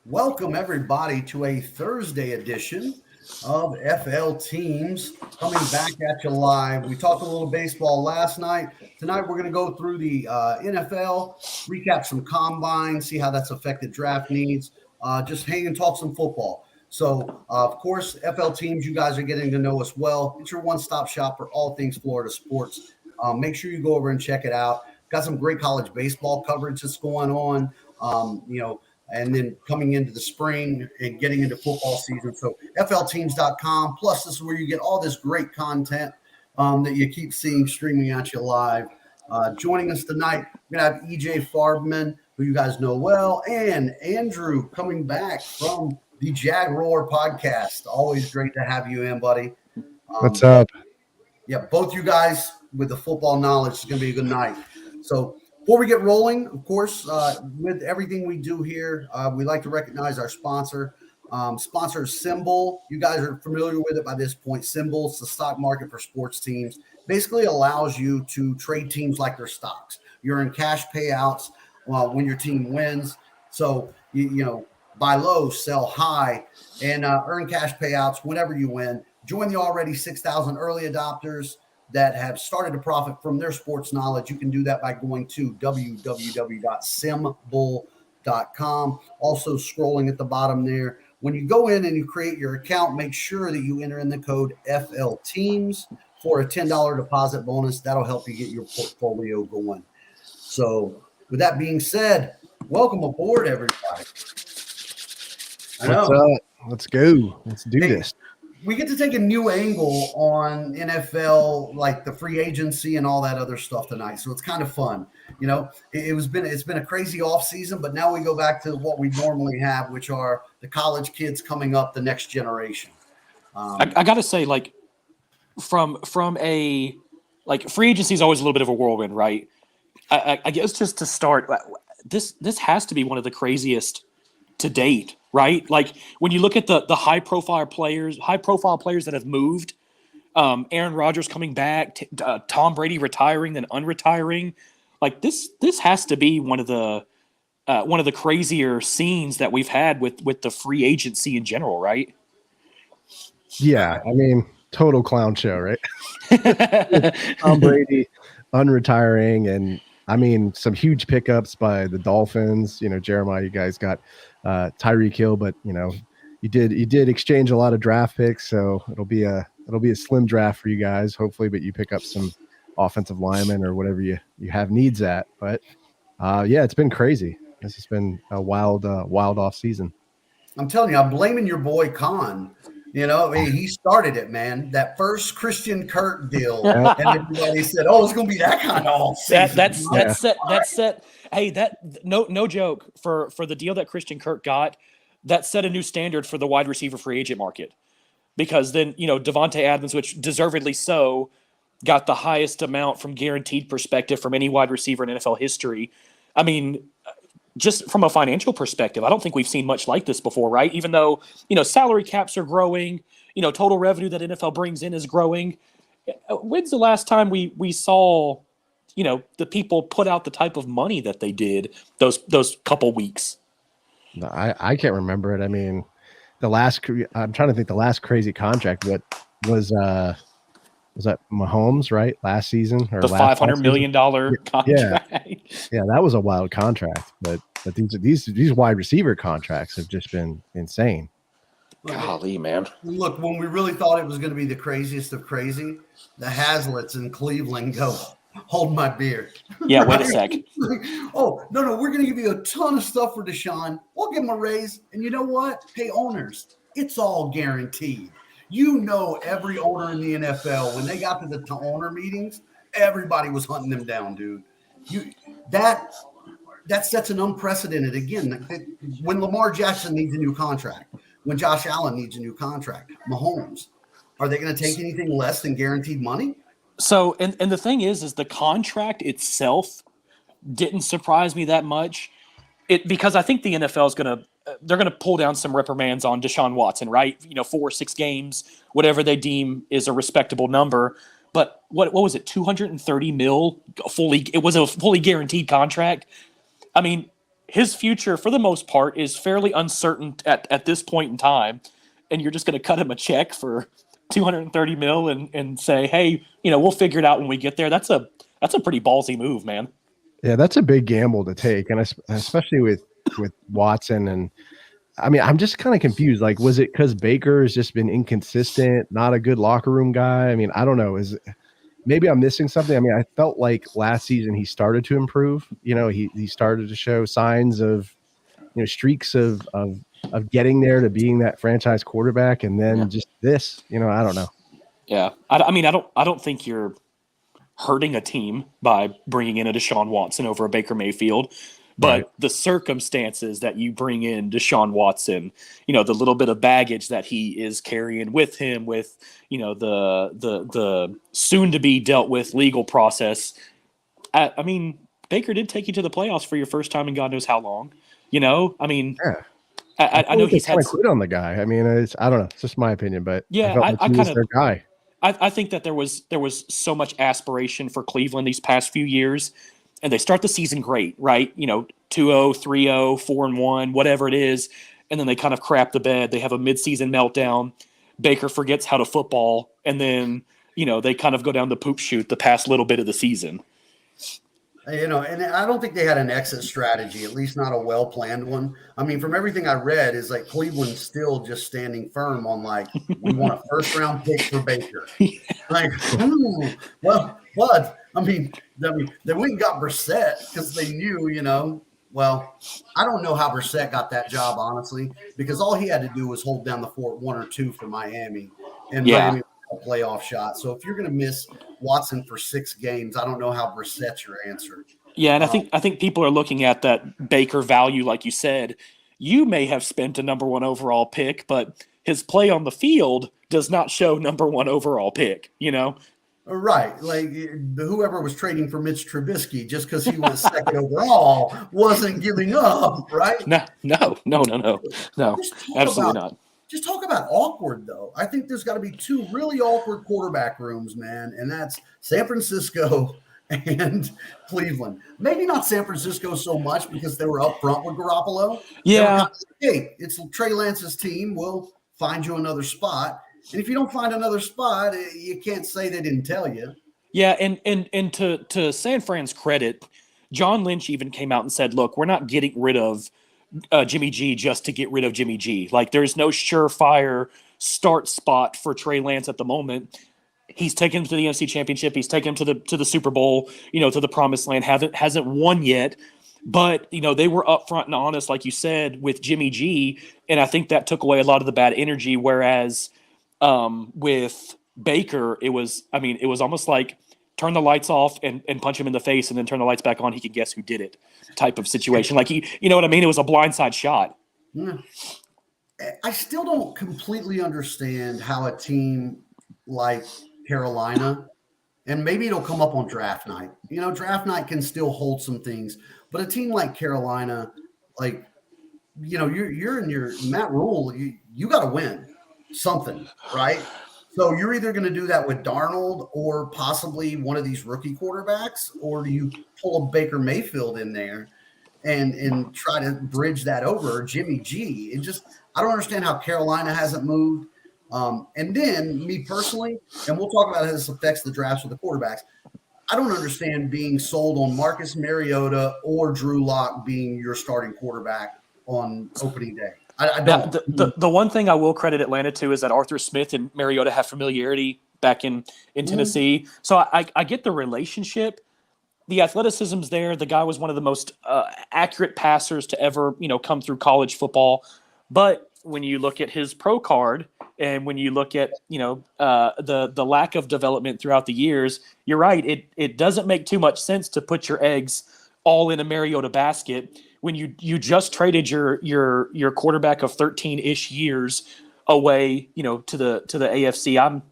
Welcome, everybody, to a Thursday edition of FL Teams coming back at you live. We talked a little baseball last night. Tonight, we're going to go through the NFL, recap some combine, see how that's affected draft needs, just hang and talk some football. So, of course, FL Teams, you guys are getting to know us well. It's your one-stop shop for all things Florida sports. Make sure you go over and check it out. Got some great college baseball coverage that's going on. And then coming into the spring and getting into football season. So flteams.com. Plus, this is where you get all this great content that you keep seeing streaming at you live. Joining us tonight, we're going to have EJ Farbman, who you guys know well, and Andrew coming back from the Jag Roar podcast. Always great to have you in, buddy. What's up? Yeah, both you guys with the football knowledge. It's going to be a good night. So before we get rolling, of course, with everything we do here, we like to recognize our sponsor. Sponsor Symbol. You guys are familiar with it by this point. Symbol, it's the stock market for sports teams. Basically allows you to trade teams like their stocks. You're in cash payouts when your team wins. So, you buy low, sell high, and earn cash payouts whenever you win. Join the already 6,000 early adopters that have started to profit from their sports knowledge. You can do that by going to www.symbol.com. Also scrolling at the bottom there. When you go in and you create your account, make sure that you enter in the code FLTEAMS for a $10 deposit bonus. That'll help you get your portfolio going. So with that being said, welcome aboard, everybody. What's up? Let's go. Let's do this. We get to take a new angle on NFL, like the free agency and all that other stuff tonight. So it's kind of fun. It's been a crazy off season, but now we go back to what we normally have, which are the college kids coming up, the next generation. I got to say, from a free agency is always a little bit of a whirlwind, right? I guess just to start, this has to be one of the craziest to date, right? Like when you look at the high profile players that have moved, Aaron Rodgers coming back, Tom Brady retiring, then unretiring, like this has to be one of the crazier scenes that we've had with the free agency in general, right? Yeah, I mean, total clown show, right? Tom Brady unretiring, and I mean some huge pickups by the Dolphins. Jeremiah, you guys got Tyreek Hill, but you did exchange a lot of draft picks, so it'll be a slim draft for you guys, hopefully, but you pick up some offensive linemen or whatever you have needs at. But yeah, it's been crazy. This has been a wild off season. I'm telling you, I'm blaming your boy Khan. He started it, man. That first Christian Kirk deal, and everybody said, "Oh, it's going to be that kind of off season." That's set. Hey, no joke for the deal that Christian Kirk got. That set a new standard for the wide receiver free agent market, because then Devontae Adams, which deservedly so, got the highest amount from guaranteed perspective from any wide receiver in NFL history. I mean, just from a financial perspective, I don't think we've seen much like this before, right? Even though, salary caps are growing, total revenue that NFL brings in is growing. When's the last time we saw, the people put out the type of money that they did those couple weeks? I can't remember it. I mean, I'm trying to think the last crazy contract. What was that Mahomes, right? Last season or the $500 million contract. Yeah, that was a wild contract. But these wide receiver contracts have just been insane. Golly, man. Look, when we really thought it was going to be the craziest of crazy, the Haslets in Cleveland go, "Hold my beer." Yeah, wait a sec. Oh, no, we're going to give you a ton of stuff for Deshaun. We'll give him a raise. And you know what? Hey, owners, it's all guaranteed. Every owner in the NFL, when they got to the owner meetings, everybody was hunting them down, dude. That sets an unprecedented, again, when Lamar Jackson needs a new contract, when Josh Allen needs a new contract, Mahomes, are they going to take anything less than guaranteed money? So, and the thing is the contract itself didn't surprise me that much. Because I think the NFL is they're going to pull down some reprimands on Deshaun Watson, right? 4 or 6 games, whatever they deem is a respectable number. But what was it? $230 million it was a fully guaranteed contract. I mean, his future, for the most part, is fairly uncertain at this point in time, and you're just going to cut him a check for $230 million and say, hey, we'll figure it out when we get there. That's a pretty ballsy move, man. Yeah, that's a big gamble to take, and especially with Watson. And I mean, I'm just kind of confused. Like, was it because Baker has just been inconsistent, not a good locker room guy? I mean, I don't know. Maybe I'm missing something. I mean, I felt like last season he started to improve. He started to show signs of, streaks of getting there to being that franchise quarterback, and then just this. I don't know. Yeah, I mean, I don't think you're hurting a team by bringing in a Deshaun Watson over a Baker Mayfield. But the circumstances that you bring in Deshaun Watson, the little bit of baggage that he is carrying with him, with the soon to be dealt with legal process. I mean, Baker did take you to the playoffs for your first time in God knows how long. I mean, I know he's had quit on the guy. I mean, I don't know. It's just my opinion, but yeah, I kind of their guy. I think that there was so much aspiration for Cleveland these past few years, and they start the season great, right? 2-0, 3-0, 4-1, whatever it is, and then they kind of crap the bed. They have a midseason meltdown. Baker forgets how to football, and then they kind of go down the poop chute the past little bit of the season. And I don't think they had an exit strategy, at least not a well-planned one. I mean, from everything I read, is like Cleveland's still just standing firm on we want a first-round pick for Baker. Well, but I mean, they went and got Brissett because they knew, well, I don't know how Brissett got that job, honestly, because all he had to do was hold down the fort 1 or 2 for Miami, and Miami a playoff shot. So if you're going to miss Watson for 6 games, I don't know how Brissett's your answer. Yeah, and I think people are looking at that Baker value, like you said. You may have spent a number 1 overall pick, but his play on the field does not show number 1 overall pick. Right, like whoever was trading for Mitch Trubisky just because he was second overall wasn't giving up, right? No, absolutely not. Just talk about awkward, though. I think there's got to be 2 really awkward quarterback rooms, man, and that's San Francisco and Cleveland. Maybe not San Francisco so much because they were up front with Garoppolo. Yeah. Hey, it's Trey Lance's team. We'll find you another spot. And if you don't find another spot, you can't say they didn't tell you. Yeah, and to San Fran's credit, John Lynch even came out and said, look, we're not getting rid of Jimmy G just to get rid of Jimmy G. Like, there's no surefire start spot for Trey Lance at the moment. He's taken him to the NFC Championship. He's taken him to the Super Bowl, to the promised land. Hasn't won yet. But, they were upfront and honest, like you said, with Jimmy G. And I think that took away a lot of the bad energy. Whereas with Baker, it was almost like turn the lights off and punch him in the face and then turn the lights back on. He could guess who did it type of situation. Like, you know what I mean? It was a blindside shot. Yeah. I still don't completely understand how a team like Carolina, and maybe it'll come up on draft night. Draft night can still hold some things, but a team like Carolina, like, you're in your Matt Rule, you got to win something, right? So you're either going to do that with Darnold or possibly one of these rookie quarterbacks, or do you pull a Baker Mayfield in there and try to bridge that over, or Jimmy G? I don't understand how Carolina hasn't moved. And then me personally, and we'll talk about how this affects the drafts with the quarterbacks, I don't understand being sold on Marcus Mariota or Drew Lock being your starting quarterback on opening day. I don't. The one thing I will credit Atlanta to is that Arthur Smith and Mariota have familiarity back in Tennessee. So I get the relationship. The athleticism's there. The guy was one of the most accurate passers to ever come through college football. But when you look at his pro card and when you look at the lack of development throughout the years, you're right. It doesn't make too much sense to put your eggs all in a Mariota basket when you just traded your quarterback of 13-ish years away, to the AFC.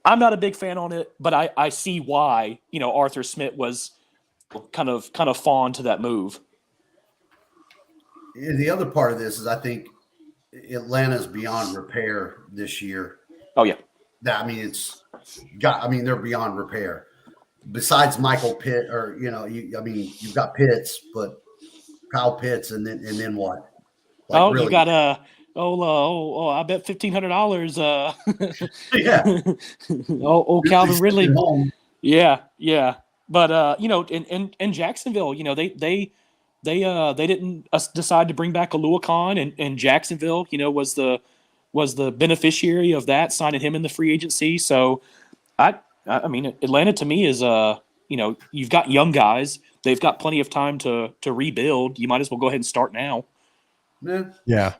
I'm not a big fan on it, but I see why, Arthur Smith was kind of fond to that move. The other part of this is I think Atlanta's beyond repair this year. Oh yeah. They're beyond repair. Besides Michael Pitt, or you've got Pitts, but Kyle Pitts, and then what? Like, you really? got I bet $1,500. Yeah. Calvin Really Ridley. home. Yeah. But in Jacksonville, they didn't decide to bring back Alua Khan, and Jacksonville, was the beneficiary of that, signing him in the free agency. So I mean, Atlanta to me is you've got young guys. They've got plenty of time to rebuild. You might as well go ahead and start now. Yeah.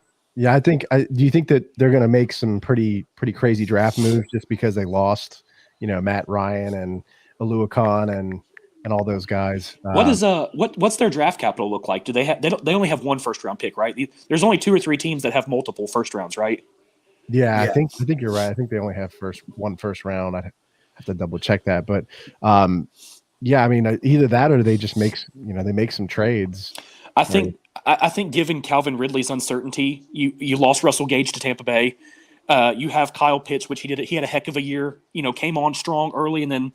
I think. Do you think that they're going to make some pretty crazy draft moves just because they lost, Matt Ryan and Alua Khan and all those guys? What's their draft capital look like? Do they have? They only have one first round pick, right? There's only 2 or 3 teams that have multiple first rounds, right? Yeah, I think you're right. I think they only have one first round. I'd have to double check that, but yeah, I mean, either that or they just make some trades. I think given Calvin Ridley's uncertainty, you lost Russell Gage to Tampa Bay. You have Kyle Pitts, which he had a heck of a year. Came on strong early, and then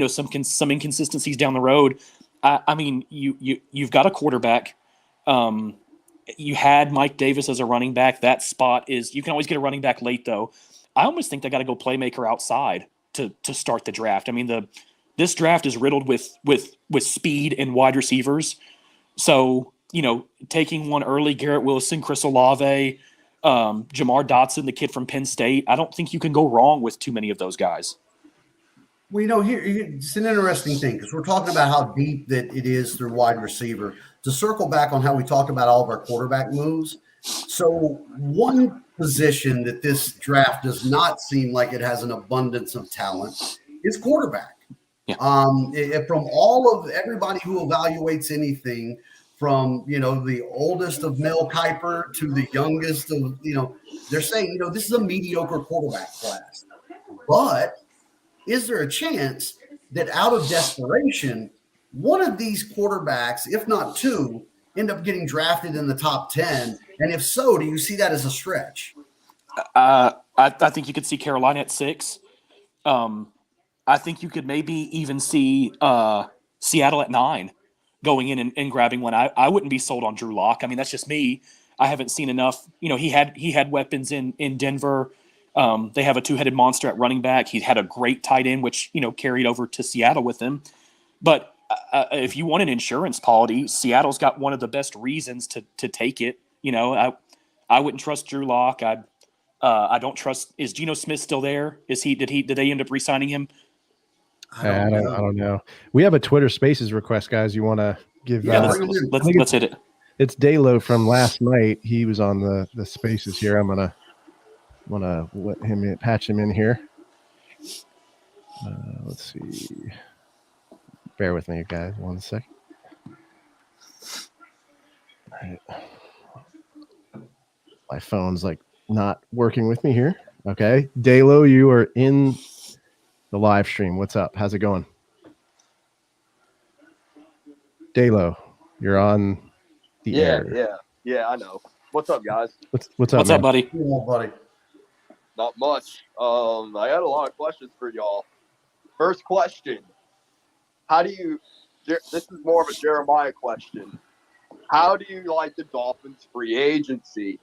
some inconsistencies down the road. I mean, you've got a quarterback. You had Mike Davis as a running back. That spot is, you can always get a running back late though. I almost think they got to go playmaker outside to start the draft. I mean, this draft is riddled with speed and wide receivers. So, taking one early, Garrett Wilson, Chris Olave, Jamar Dotson, the kid from Penn State, I don't think you can go wrong with too many of those guys. Well, here it's an interesting thing because we're talking about how deep that it is through wide receiver. To circle back on how we talked about all of our quarterback moves, so one position that this draft does not seem like it has an abundance of talent is quarterback. Yeah. From all of everybody who evaluates anything, from the oldest of Mel Kiper to the youngest of they're saying this is a mediocre quarterback class, but is there a chance that out of desperation, one of these quarterbacks, if not two, end up getting drafted in the top 10? And if so, do you see that as a stretch? I think you could see Carolina at 6. I think you could maybe even see Seattle at 9 going in and grabbing one. I wouldn't be sold on Drew Lock. I mean, that's just me. I haven't seen enough. He had weapons in Denver. They have a 2-headed monster at running back. He had a great tight end, which carried over to Seattle with him. But if you want an insurance policy, Seattle's got one of the best reasons to take it. I wouldn't trust Drew Lock. I don't trust. Is Geno Smith still there? Did they end up re-signing him? I don't know. We have a Twitter Spaces request, guys. You want to give? Yeah, let's hit it. It's Dalo from last night. He was on the Spaces here. I'm gonna let him patch him in here. Let's see. Bear with me, guys. 1 second. All right. My phone's not working with me here. Okay, Dalo, you are in the live stream. What's up? How's it going? Dalo, you're on the air. Yeah, I know. What's up, guys? What's up, buddy? Cool, buddy. Not much. I had a lot of questions for y'all. First question. This is more of a Jeremiah question. How do you like the Dolphins free agency?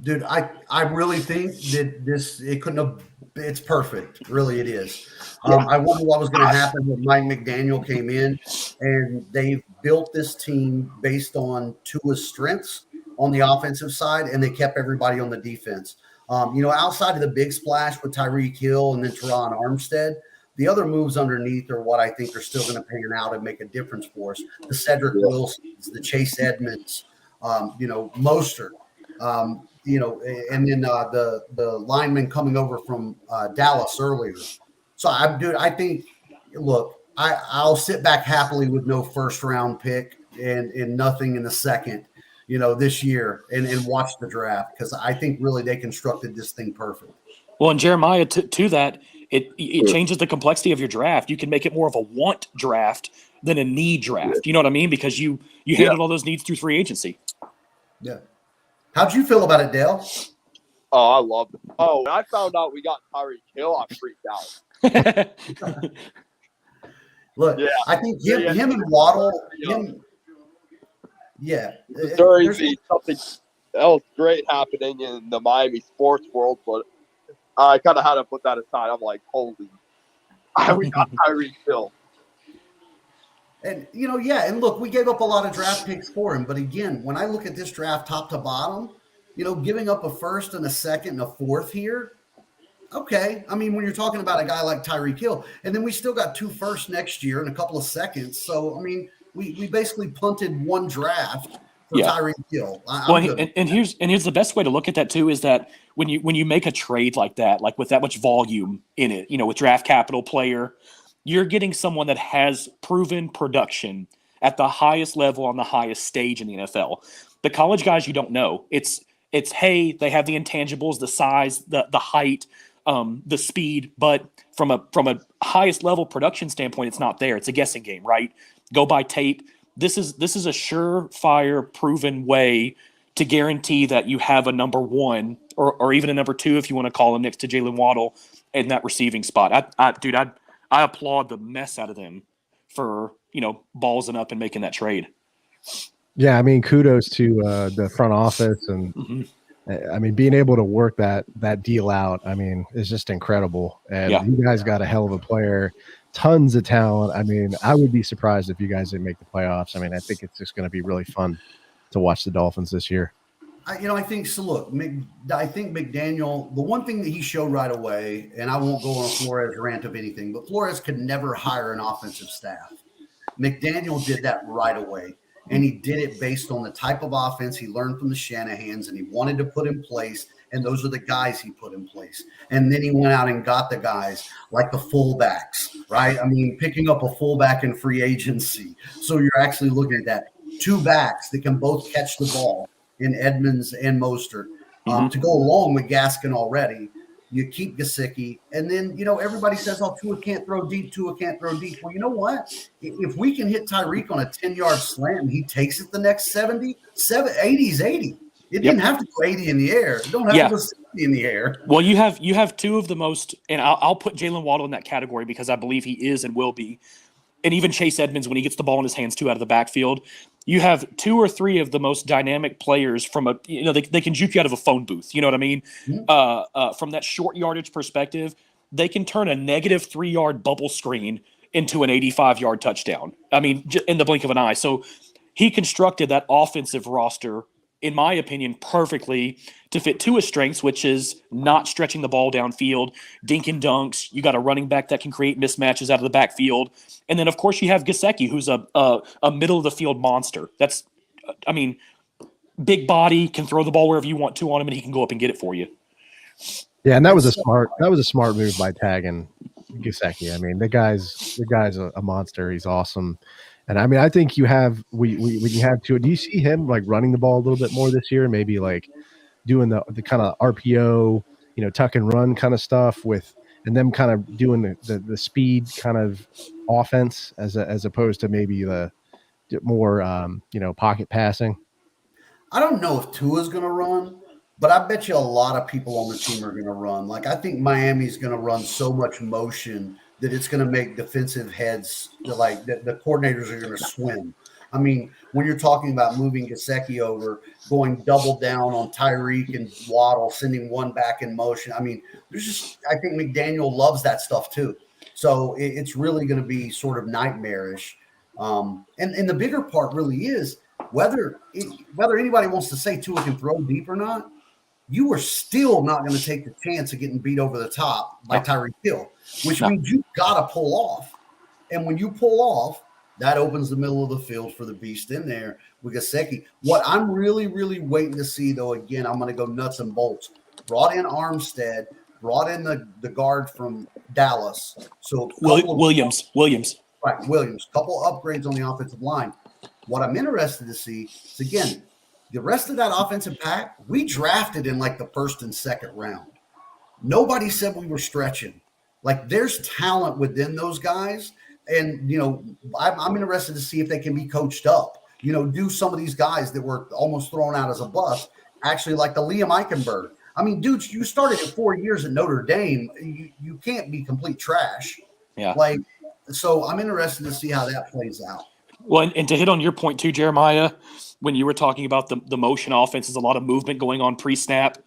Dude, I really think that it couldn't have. It's perfect, really. It is. I wonder what was going to happen when Mike McDaniel came in, and they've built this team based on Tua's strengths on the offensive side, and they kept everybody on the defense. Outside of the big splash with Tyreek Hill and then Teron Armstead, the other moves underneath are what I think are still going to pan out and make a difference for us. The Cedric Wilsons, the Chase Edmonds, Mostert. And then the lineman coming over from Dallas earlier. So I think, look, I'll sit back happily with no first round pick and nothing in the second, this year and watch the draft, because I think really they constructed this thing perfect. Well, and Jeremiah, to that, it changes the complexity of your draft. You can make it more of a want draft than a need draft. You know what I mean? Because you handled all those needs through free agency. Yeah. How'd you feel about it, Dale? Oh, I loved it. Oh, when I found out we got Tyreek Hill, I freaked out. Look, I think him and Waddle, Yeah. During something else great happening in the Miami sports world, but I kind of had to put that aside. I'm like, holy, we got Tyreek Hill. And, yeah. And look, we gave up a lot of draft picks for him. But again, when I look at this draft top to bottom, giving up a first and a second and a fourth here, okay. I mean, when you're talking about a guy like Tyreek Hill, and then we still got 2 firsts next year and a couple of seconds. So, I mean, we basically punted 1 draft for Tyreek Hill. And here's the best way to look at that too is that when you make a trade like that, like with that much volume in it, with draft capital player, you're getting someone that has proven production at the highest level on the highest stage in the NFL. The college guys, you don't know. It's hey, they have the intangibles, the size, the height, the speed, but from a highest level production standpoint, it's not there. It's a guessing game, right? Go by tape. This is a surefire, proven way to guarantee that you have a number 1 or even a number 2, if you want to call him, next to Jalen Waddle in that receiving spot. I applaud the mess out of them for ballsing up and making that trade. Yeah, I mean, kudos to the front office and. I mean, being able to work that deal out, I mean, is just incredible. And you guys got a hell of a player, tons of talent. I mean, I would be surprised if you guys didn't make the playoffs. I mean, I think it's just going to be really fun to watch the Dolphins this year. I think so. Look, I think McDaniel, the one thing that he showed right away, and I won't go on a Flores rant of anything, but Flores could never hire an offensive staff. McDaniel did that right away. And he did it based on the type of offense he learned from the Shanahans and he wanted to put in place. And those are the guys he put in place. And then he went out and got the guys like the fullbacks, right? I mean, picking up a fullback in free agency. So you're actually looking at that. 2 backs that can both catch the ball in Edmonds and Mostert to go along with Gaskin already. You keep Gesicki, and then, everybody says, oh, Tua can't throw deep. Well, you know what? If we can hit Tyreek on a 10-yard slant and he takes it the next 80 is 80. It didn't have to go 80 in the air. It don't have to go 60 in the air. Well, you have 2 of the most, and I'll put Jalen Waddle in that category because I believe he is and will be, and even Chase Edmonds when he gets the ball in his hands too out of the backfield. You have 2 or 3 of the most dynamic players from they can juke you out of a phone booth. You know what I mean? Mm-hmm. From that short yardage perspective, they can turn a negative 3-yard bubble screen into an 85-yard touchdown. I mean, in the blink of an eye. So he constructed that offensive roster, in my opinion, perfectly to fit Tua's strengths, which is not stretching the ball downfield, dink and dunks. You got a running back that can create mismatches out of the backfield. And then, of course, you have Gesicki, who's a middle-of-the-field monster. That's, I mean, big body, can throw the ball wherever you want to on him, and he can go up and get it for you. Yeah, and that was a smart move by tagging Gesicki. I mean, the guy's a monster. He's awesome. And I mean, I think when you have Tua, do you see him like running the ball a little bit more this year? Maybe like doing the kind of RPO, tuck and run kind of stuff and them kind of doing the speed kind of offense as opposed to maybe the more pocket passing. I don't know if Tua's going to run, but I bet you a lot of people on the team are going to run. Like, I think Miami's going to run so much motion that it's going to make defensive heads, like the coordinators are going to swim. I mean, when you're talking about moving Gesicki over, going double down on Tyreek and Waddle, sending one back in motion. I mean, I think McDaniel loves that stuff too. So it's really going to be sort of nightmarish. And the bigger part really is whether anybody wants to say Tua can throw deep or not, you are still not going to take the chance of getting beat over the top by Tyreek Hill, which means you got to pull off. And when you pull off, that opens the middle of the field for the beast in there with Gesicki. What I'm really, really waiting to see, though, again, I'm going to go nuts and bolts. Brought in Armstead, brought in the guard from Dallas. So Williams. Right, Williams. Couple upgrades on the offensive line. What I'm interested to see is, again, the rest of that offensive pack, we drafted in like the first and second round. Nobody said we were stretching. Like, there's talent within those guys. And, I'm interested to see if they can be coached up. Do some of these guys that were almost thrown out as a bust, actually like the Liam Eichenberg. I mean, dude, you started at 4 years at Notre Dame. You can't be complete trash. Yeah. So I'm interested to see how that plays out. Well, and to hit on your point too, Jeremiah, when you were talking about the motion offenses, a lot of movement going on pre-snap.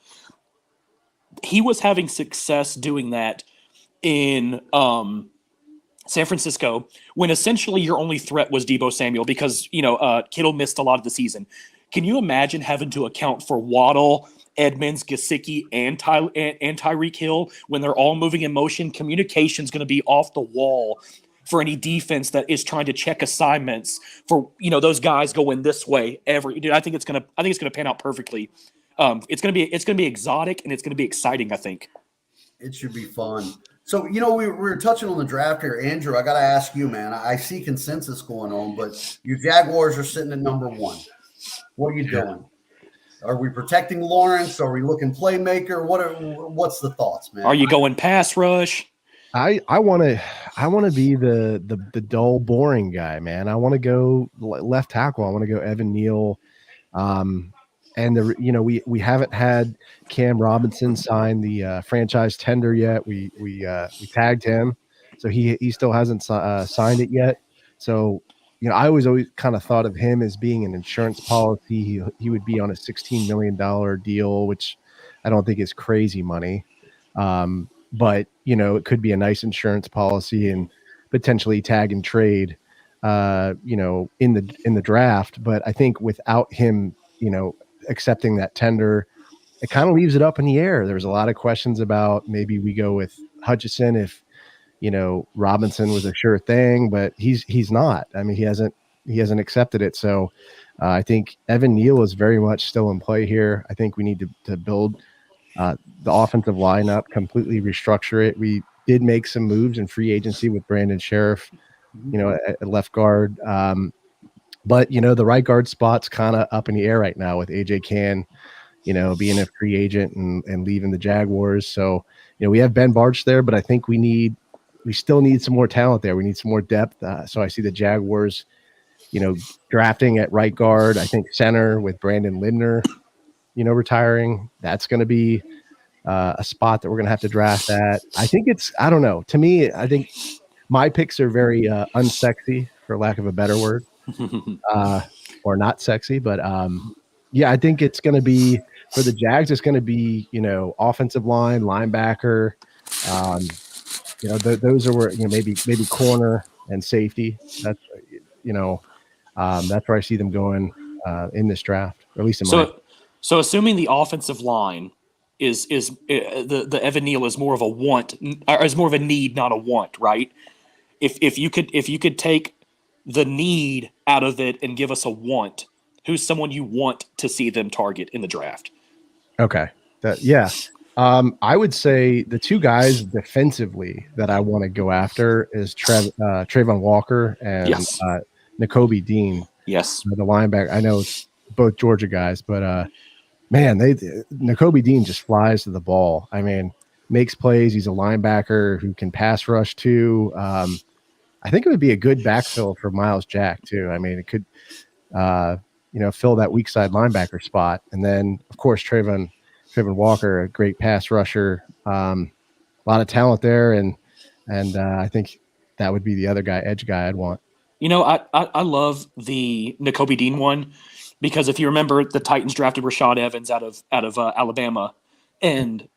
He was having success doing that in San Francisco when essentially your only threat was Deebo Samuel because, Kittle missed a lot of the season. Can you imagine having to account for Waddle, Edmonds, Gesicki, and Tyreek Hill when they're all moving in motion? Communication's going to be off the wall for any defense that is trying to check assignments for, those guys going this way. I think it's going to pan out perfectly. It's going to be exotic and it's going to be exciting, I think. It should be fun. So, we were touching on the draft here. Andrew, I got to ask you, man. I see consensus going on, but your Jaguars are sitting at number 1. What are you doing? Are we protecting Lawrence? Are we looking playmaker? What's the thoughts, man? Are you going pass rush? I want to be the dull, boring guy, man. I want to go left tackle. I want to go Evan Neal. And we haven't had Cam Robinson sign the franchise tender yet. We tagged him, so he still hasn't signed it yet. So I always kind of thought of him as being an insurance policy. He would be on a $16 million deal, which I don't think is crazy money. But it could be a nice insurance policy and potentially tag and trade, in the draft. But I think without him, accepting that tender, it kind of leaves it up in the air. There's a lot of questions about maybe we go with Hutchinson if Robinson was a sure thing, but he's not. I mean, he hasn't accepted it. So I think Evan Neal is very much still in play here. I think we need to build the offensive lineup, completely restructure it. We did make some moves in free agency with Brandon Sheriff, at left guard. But the right guard spot's kind of up in the air right now with AJ Cann, being a free agent and leaving the Jaguars. So, we have Ben Barch there, but I think we still need some more talent there. We need some more depth. So I see the Jaguars, drafting at right guard. I think center with Brandon Lindner, retiring. That's going to be a spot that we're going to have to draft at. I think I don't know. To me, I think my picks are very unsexy, for lack of a better word. Or not sexy, but I think it's going to be for the Jags. It's going to be offensive line, linebacker. Those are where maybe corner and safety. That's that's where I see them going in this draft, or at least in my. So assuming the offensive line is the Evan Neal is more of a want, or is more of a need, not a want, right? If you could take the need out of it and give us a want, who's someone you want to see them target in the draft? Okay. I would say the two guys defensively that I want to go after is Trayvon Walker and Nakobe Dean. Yes. The linebacker. I know it's both Georgia guys, but Nakobe Dean just flies to the ball. I mean, makes plays. He's a linebacker who can pass rush too. I think it would be a good backfill for Miles Jack too. I mean, it could, fill that weak side linebacker spot. And then of course, Trayvon Walker, a great pass rusher, a lot of talent there. And I think that would be the other guy, edge guy I'd want. I love the Nakobe Dean one because if you remember, the Titans drafted Rashad Evans out of Alabama, and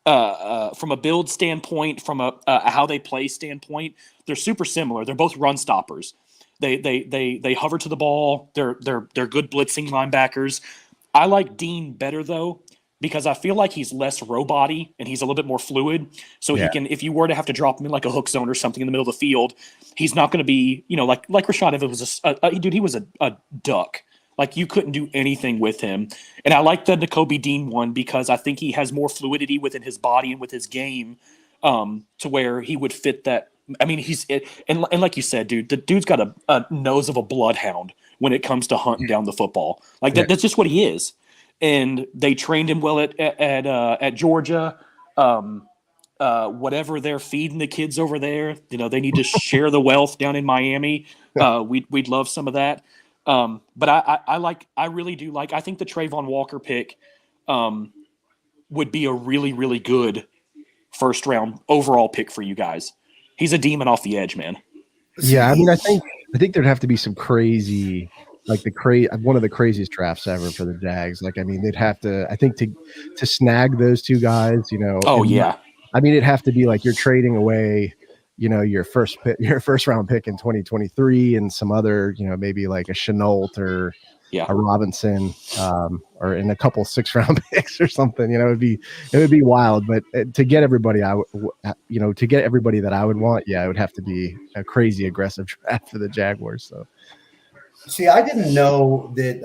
from a build standpoint, from a how they play standpoint, they're super similar. They're both run stoppers. They hover to the ball. They're good blitzing linebackers. I like Dean better though, because I feel like he's less robot-y and he's a little bit more fluid. So he can, if you were to have to drop him in like a hook zone or something in the middle of the field, he's not going to be, like Rashad Evans was he was a duck. Like you couldn't do anything with him. And I like the Nakobe Dean one because I think he has more fluidity within his body and with his game, to where he would fit that. I mean, and like you said, dude, the dude's got a nose of a bloodhound when it comes to hunting down the football. Like that's just what he is. And they trained him well at Georgia. Whatever they're feeding the kids over there, they need to share the wealth down in Miami. We'd love some of that. But I really do like. I think the Trayvon Walker pick would be a really, really good first round overall pick for you guys. He's a demon off the edge, man. Yeah, I mean, I think there'd have to be some crazy like one of the craziest drafts ever for the Jags. Like, I mean, they'd have to, I think, to snag those two guys, Oh yeah. I mean, it'd have to be like you're trading away, your first round pick in 2023 and some other, maybe like a Chenault or a Robinson, or in a couple 6th-round picks or something. It would be wild. But to get everybody, to get everybody that I would want, it would have to be a crazy aggressive draft for the Jaguars. So. See, I didn't know that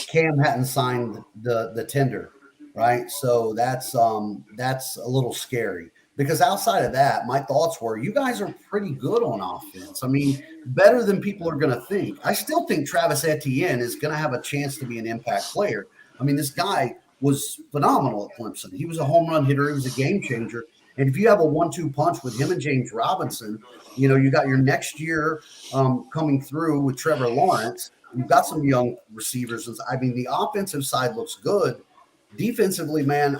Cam hadn't signed the tender, right? So that's a little scary, because outside of that, my thoughts were you guys are pretty good on offense. I mean, better than people are going to think. I still think Travis Etienne is going to have a chance to be an impact player. I mean, this guy was phenomenal at Clemson. He was a home run hitter. He was a game changer. And if you have a 1-2 punch with him and James Robinson, you got your next year coming through with Trevor Lawrence. You've got some young receivers. I mean, the offensive side looks good. Defensively, man,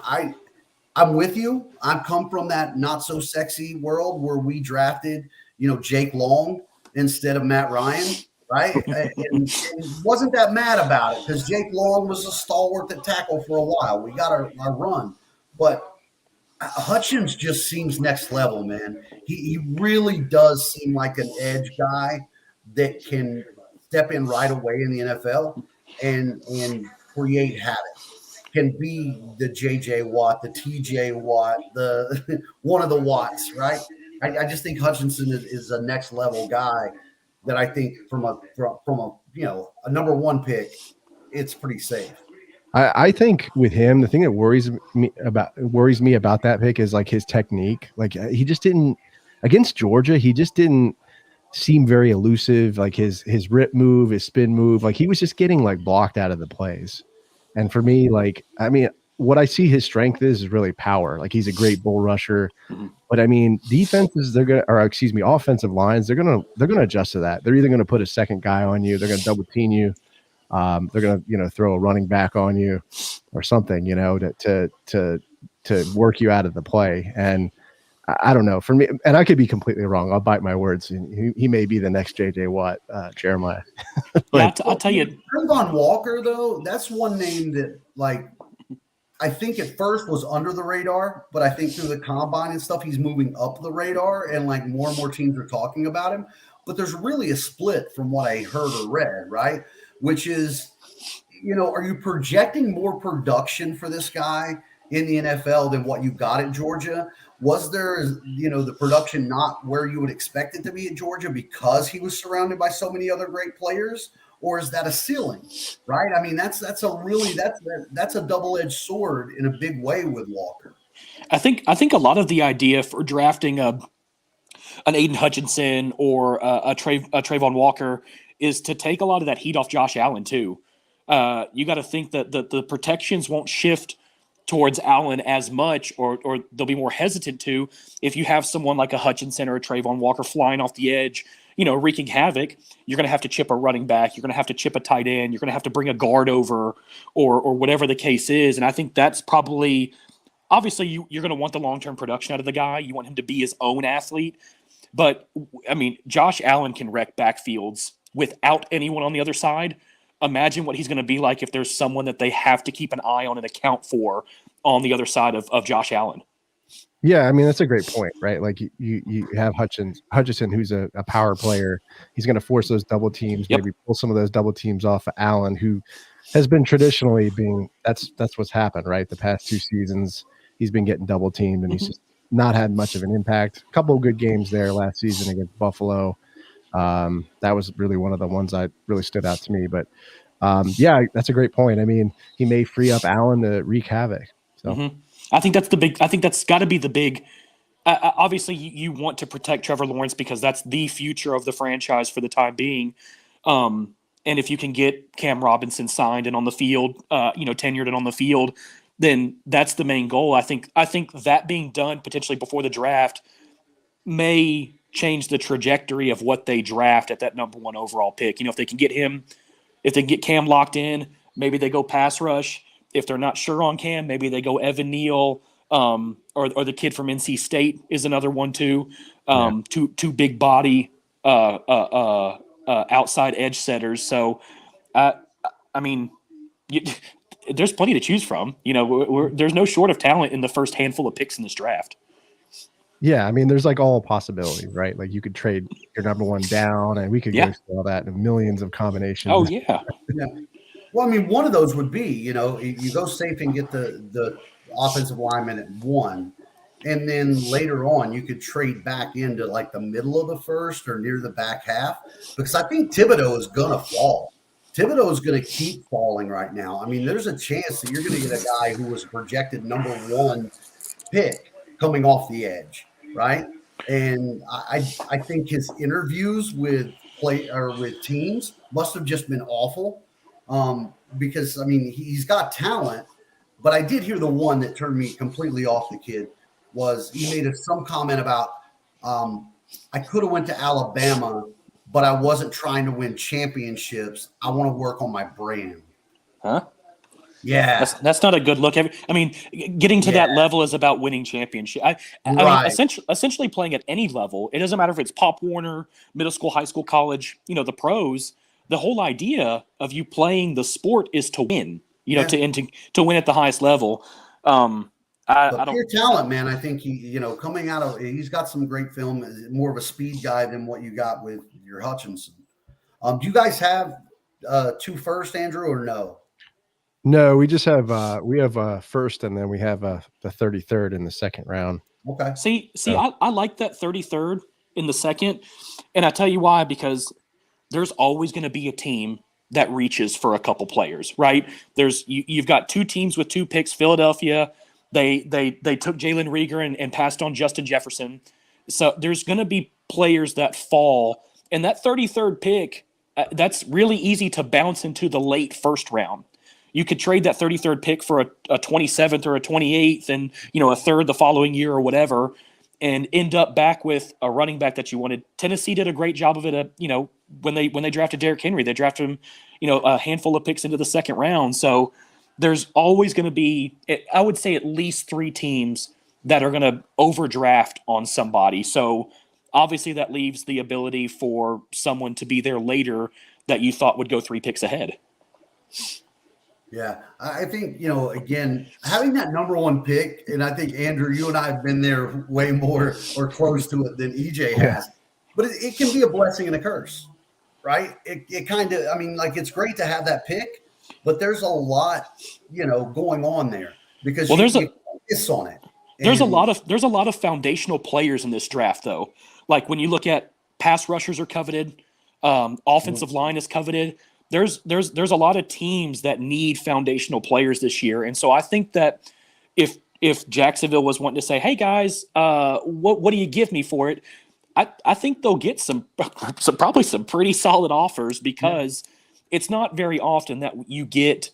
I'm with you. I've come from that not so sexy world where we drafted, Jake Long instead of Matt Ryan, right? and wasn't that mad about it, because Jake Long was a stalwart at tackle for a while. We got our run, but Hutchins just seems next level, man. He really does seem like an edge guy that can step in right away in the NFL and create havoc. Can be the JJ Watt, the TJ Watt, the one of the Watts, right? I just think Hutchinson is a next level guy that I think from a number 1 pick, it's pretty safe. I think with him, the thing that worries me about that pick is like his technique. Like, he just didn't against Georgia. He just didn't seem very elusive. Like his rip move, his spin move, like he was just getting like blocked out of the plays. And for me, like, I mean, what I see his strength is really power. Like, he's a great bull rusher. But I mean, offensive lines, they're gonna adjust to that. They're either gonna put a second guy on you, they're gonna double team you. They're going to, throw a running back on you or something, to work you out of the play. And I don't know, for me, and I could be completely wrong. I'll bite my words. He may be the next JJ Watt, Jeremiah. Yeah, I'll tell you. Trayvon Walker, though, that's one name that, like, I think at first was under the radar, but I think through the combine and stuff, he's moving up the radar, and like more and more teams are talking about him. But there's really a split from what I heard or read, right? Which is, are you projecting more production for this guy in the NFL than what you got at Georgia? Was there, the production not where you would expect it to be at Georgia because he was surrounded by so many other great players? Or is that a ceiling, right? I mean, that's a double-edged sword in a big way with Walker. I think a lot of the idea for drafting an Aiden Hutchinson or a Trayvon Walker is to take a lot of that heat off Josh Allen too. You got to think that the protections won't shift towards Allen as much, or they'll be more hesitant to, if you have someone like a Hutchinson or a Trayvon Walker flying off the edge, wreaking havoc. You're going to have to chip a running back. You're going to have to chip a tight end. You're going to have to bring a guard over, or whatever the case is. And I think that's probably, obviously, you're going to want the long-term production out of the guy. You want him to be his own athlete. But, I mean, Josh Allen can wreck backfields without anyone on the other side. Imagine what he's going to be like if there's someone that they have to keep an eye on and account for on the other side of Josh Allen. Yeah, I mean, that's a great point, right? Like, you have Hutchinson, who's a power player. He's going to force those double teams, maybe pull some of those double teams off of Allen, who has been traditionally that's what's happened, right? The past 2 seasons, he's been getting double teamed, and he's just not had much of an impact. A couple of good games there last season against Buffalo. That was really one of the ones that really stood out to me. But yeah, that's a great point. I mean, he may free up Allen to wreak havoc. So I think that's got to be the big. Obviously, you want to protect Trevor Lawrence because that's the future of the franchise for the time being. And if you can get Cam Robinson signed and on the field, tenured and on the field, then that's the main goal. I think that being done potentially before the draft may change the trajectory of what they draft at that number 1 overall pick. If they can get Cam locked in, maybe they go pass rush. If they're not sure on Cam, maybe they go Evan Neal, or the kid from NC State is another one too. Two big body outside edge setters. So I mean, there's plenty to choose from. There's no short of talent in the first handful of picks in this draft. Yeah, I mean, there's like all possibilities, right? Like you could trade your number one down, and we could go through all that in millions of combinations. Oh yeah. Yeah. Well, I mean, one of those would be, you go safe and get the offensive lineman at 1, and then later on you could trade back into like the middle of the first or near the back half, because I think Thibodeau is gonna fall. Thibodeau is going to keep falling right now. I mean, there's a chance that you're going to get a guy who was projected number 1 pick coming off the edge, right? And I think his interviews with teams must have just been awful, because I mean he's got talent, but I did hear the one that turned me completely off the kid was he made some comment about I could have went to Alabama, but I wasn't trying to win championships. I want to work on my brand. Huh? Yeah. That's not a good look. I mean, getting to that level is about winning championship. I mean, essentially playing at any level. It doesn't matter if it's Pop Warner, middle school, high school, college, the pros. The whole idea of you playing the sport is to win, to win at the highest level. I don't. Pure talent, man. I think coming out of, he's got some great film. More of a speed guy than what you got with your Hutchinson. Do you guys have 2 first, Andrew, or no? No, we just have first, and then we have the 33rd in the second round. Okay. See, I like that 33rd in the second, and I tell you why, because there's always going to be a team that reaches for a couple players, right? You've got 2 teams with 2 picks. Philadelphia, they took Jalen Rieger and passed on Justin Jefferson. So there's going to be players that fall, and that 33rd pick, that's really easy to bounce into the late first round. You could trade that 33rd pick for a 27th or a 28th and, a third the following year or whatever, and end up back with a running back that you wanted. Tennessee did a great job of it. When they drafted Derrick Henry, they drafted him, a handful of picks into the second round. So there's always going to be, I would say, at least 3 teams that are going to overdraft on somebody. So obviously that leaves the ability for someone to be there later that you thought would go 3 picks ahead. Yeah, I think, again, having that number 1 pick, and I think, Andrew, you and I have been there way more or close to it than EJ has, but it can be a blessing and a curse, right? It kind of, I mean, like, it's great to have that pick, but there's a lot, going on there because you focus on it. There's a lot of foundational players in this draft, though. Like when you look at pass rushers are coveted, offensive line is coveted. There's a lot of teams that need foundational players this year, and so I think that if Jacksonville was wanting to say, "Hey guys, what do you give me for it?" I think they'll get probably some pretty solid offers because it's not very often that you get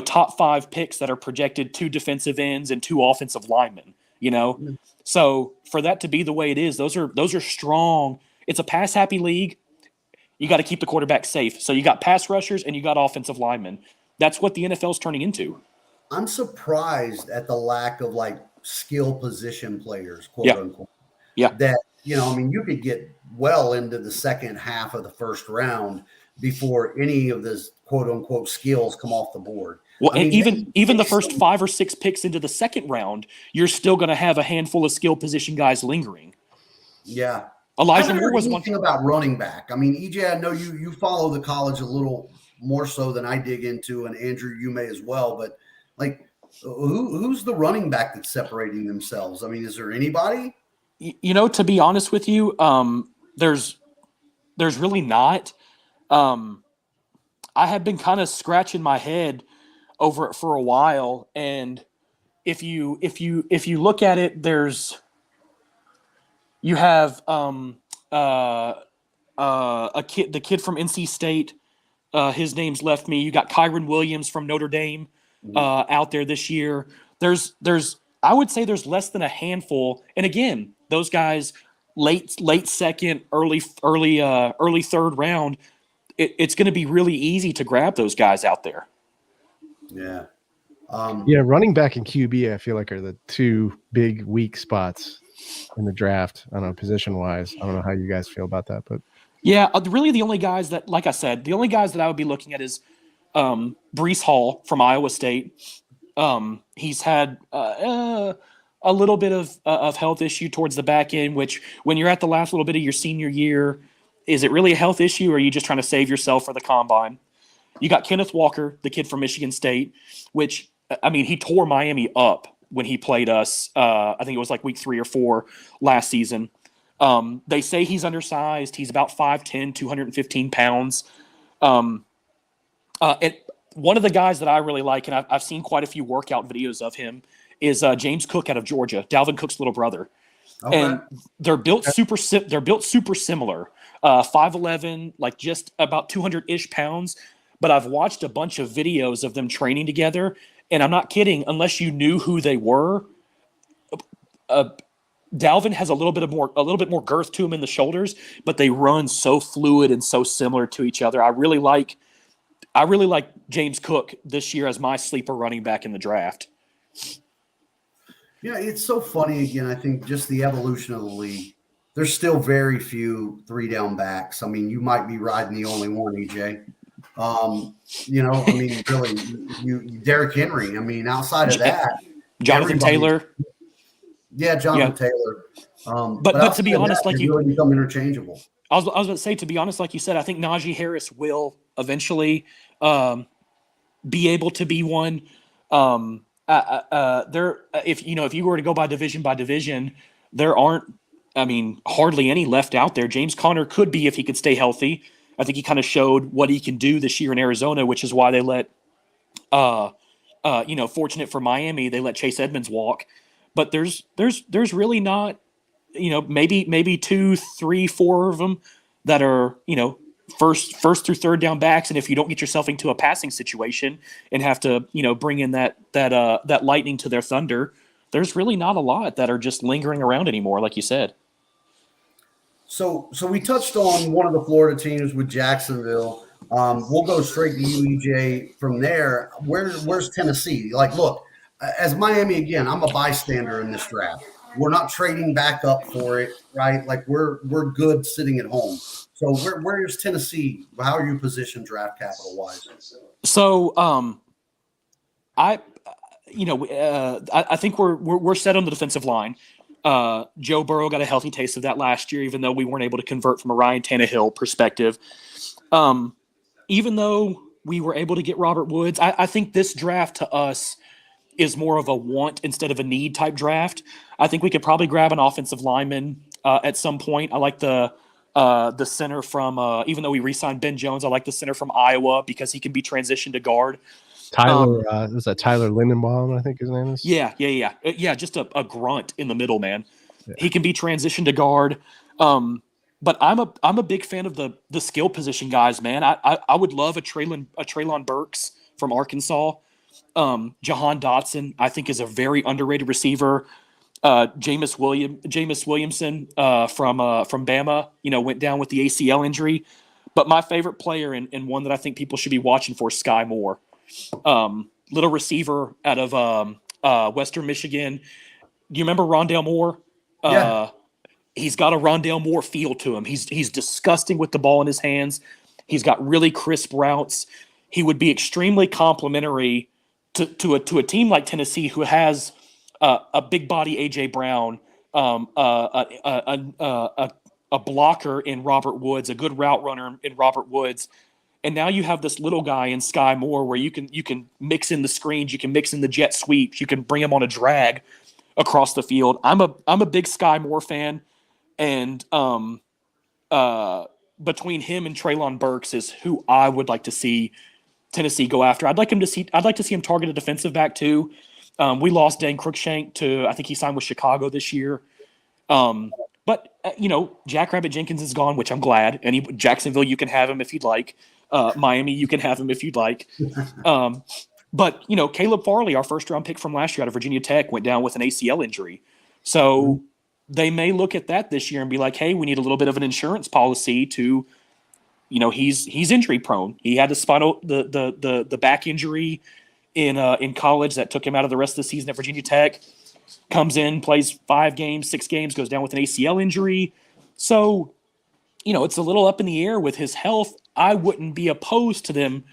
top 5 picks that are projected 2 defensive ends and 2 offensive linemen. So for that to be the way it is, those are strong. It's a pass happy league. You got to keep the quarterback safe. So you got pass rushers and you got offensive linemen. That's what the NFL is turning into. I'm surprised at the lack of skill position players, quote unquote. Yeah. That, I mean, you could get well into the second half of the first round before any of the quote unquote skills come off the board. Well, and even the first 5 or 6 picks into the second round, you're still going to have a handful of skill position guys lingering. Yeah. Elijah Moore was one thing about running back. I mean, EJ, I know you follow the college a little more so than I dig into, and Andrew, you may as well. But who's the running back that's separating themselves? I mean, is there anybody? To be honest with you, there's really not. I have been kind of scratching my head over it for a while, and if you look at it, you have the kid from NC State. His name's left me. You got Kyron Williams from Notre Dame out there this year. I would say there's less than a handful. And again, those guys late second, early third round. It's going to be really easy to grab those guys out there. Yeah. Running back and QB, I feel like are the 2 big weak spots in the draft. I don't know, position wise. I don't know how you guys feel about that, but Yeah, really the only guys that, like I said, the only guys that I would be looking at is Brees Hall from Iowa State. He's had a little bit of health issue towards the back end, which when you're at the last little bit of your senior year, is it really a health issue or are you just trying to save yourself for the combine? You got Kenneth Walker, the kid from Michigan State, which, I mean, he tore Miami up when he played us. I think it was like week 3 or 4 last season. They say he's undersized. He's about 5'10", 215 pounds. And one of the guys that I really like, and I've seen quite a few workout videos of him, is James Cook out of Georgia, Dalvin Cook's little brother. Okay. And they're built super similar. 5'11", like just about 200-ish pounds. But I've watched a bunch of videos of them training together, and I'm not kidding. Unless you knew who they were, Dalvin has a little bit more girth to him in the shoulders, but they run so fluid and so similar to each other. I really like James Cook this year as my sleeper running back in the draft. Yeah, it's so funny again. I think just the evolution of the league. There's still very few 3-down backs. I mean, you might be riding the only one, EJ. I mean, really, you Derrick Henry. I mean, outside of that, Jonathan Taylor. Yeah, Jonathan Taylor. But to be honest, like really become interchangeable. I was going to say, to be honest, like you said, I think Najee Harris will eventually be able to be one. If you were to go by division, there aren't, I mean, hardly any left out there. James Conner could be if he could stay healthy. I think he kind of showed what he can do this year in Arizona, which is why they let, fortunate for Miami, they let Chase Edmonds walk. But there's really not, maybe 2, 3, 4 of them that are, first through third down backs. And if you don't get yourself into a passing situation and have to, bring in that lightning to their thunder, there's really not a lot that are just lingering around anymore, like you said. So we touched on one of the Florida teams with Jacksonville. We'll go straight to you, EJ. From there, where's Tennessee? Like, look, as Miami, again, I'm a bystander in this draft. We're not trading back up for it, right? Like we're good sitting at home. So where's Tennessee? How are you positioned draft capital wise? So I think we're set on the defensive line. Joe Burrow got a healthy taste of that last year, even though we weren't able to convert from a Ryan Tannehill perspective. Even though we were able to get Robert Woods, I think this draft to us is more of a want instead of a need type draft. I think we could probably grab an offensive lineman at some point. I like the center from, even though we re-signed Ben Jones, I like the center from Iowa because he can be transitioned to guard. Tyler, is that Tyler Lindenbaum, I think his name is? Yeah, just a grunt in the middle, man. Yeah. He can be transitioned to guard. But I'm a big fan of the skill position guys, man. I would love a Treylon Burks from Arkansas. Jahan Dotson, I think, is a very underrated receiver. Jameis Williamson from Bama, went down with the ACL injury. But my favorite player and one that I think people should be watching for is Sky Moore. Little receiver out of Western Michigan. Do you remember Rondale Moore? Yeah. He's got a Rondale Moore feel to him. He's disgusting with the ball in his hands. He's got really crisp routes. He would be extremely complimentary to a team like Tennessee, who has a big body AJ Brown, a blocker in Robert Woods, a good route runner in Robert Woods. And now you have this little guy in Sky Moore where you can mix in the screens, you can mix in the jet sweeps, you can bring him on a drag across the field. I'm a big Sky Moore fan, and between him and Treylon Burks is who I would like to see Tennessee go after. I'd like to see him target a defensive back too. We lost Dan Cruikshank to, I think he signed with Chicago this year. But Jackrabbit Jenkins is gone, which I'm glad. And Jacksonville, you can have him if you'd like. Miami, you can have him if you'd like. But Caleb Farley, our first round pick from last year out of Virginia Tech, went down with an ACL injury. So they may look at that this year and be like, hey, we need a little bit of an insurance policy to, he's injury prone. He had the back injury in college that took him out of the rest of the season at Virginia Tech. Comes in, plays 5 games, 6 games, goes down with an ACL injury. So it's a little up in the air with his health. I wouldn't be opposed to them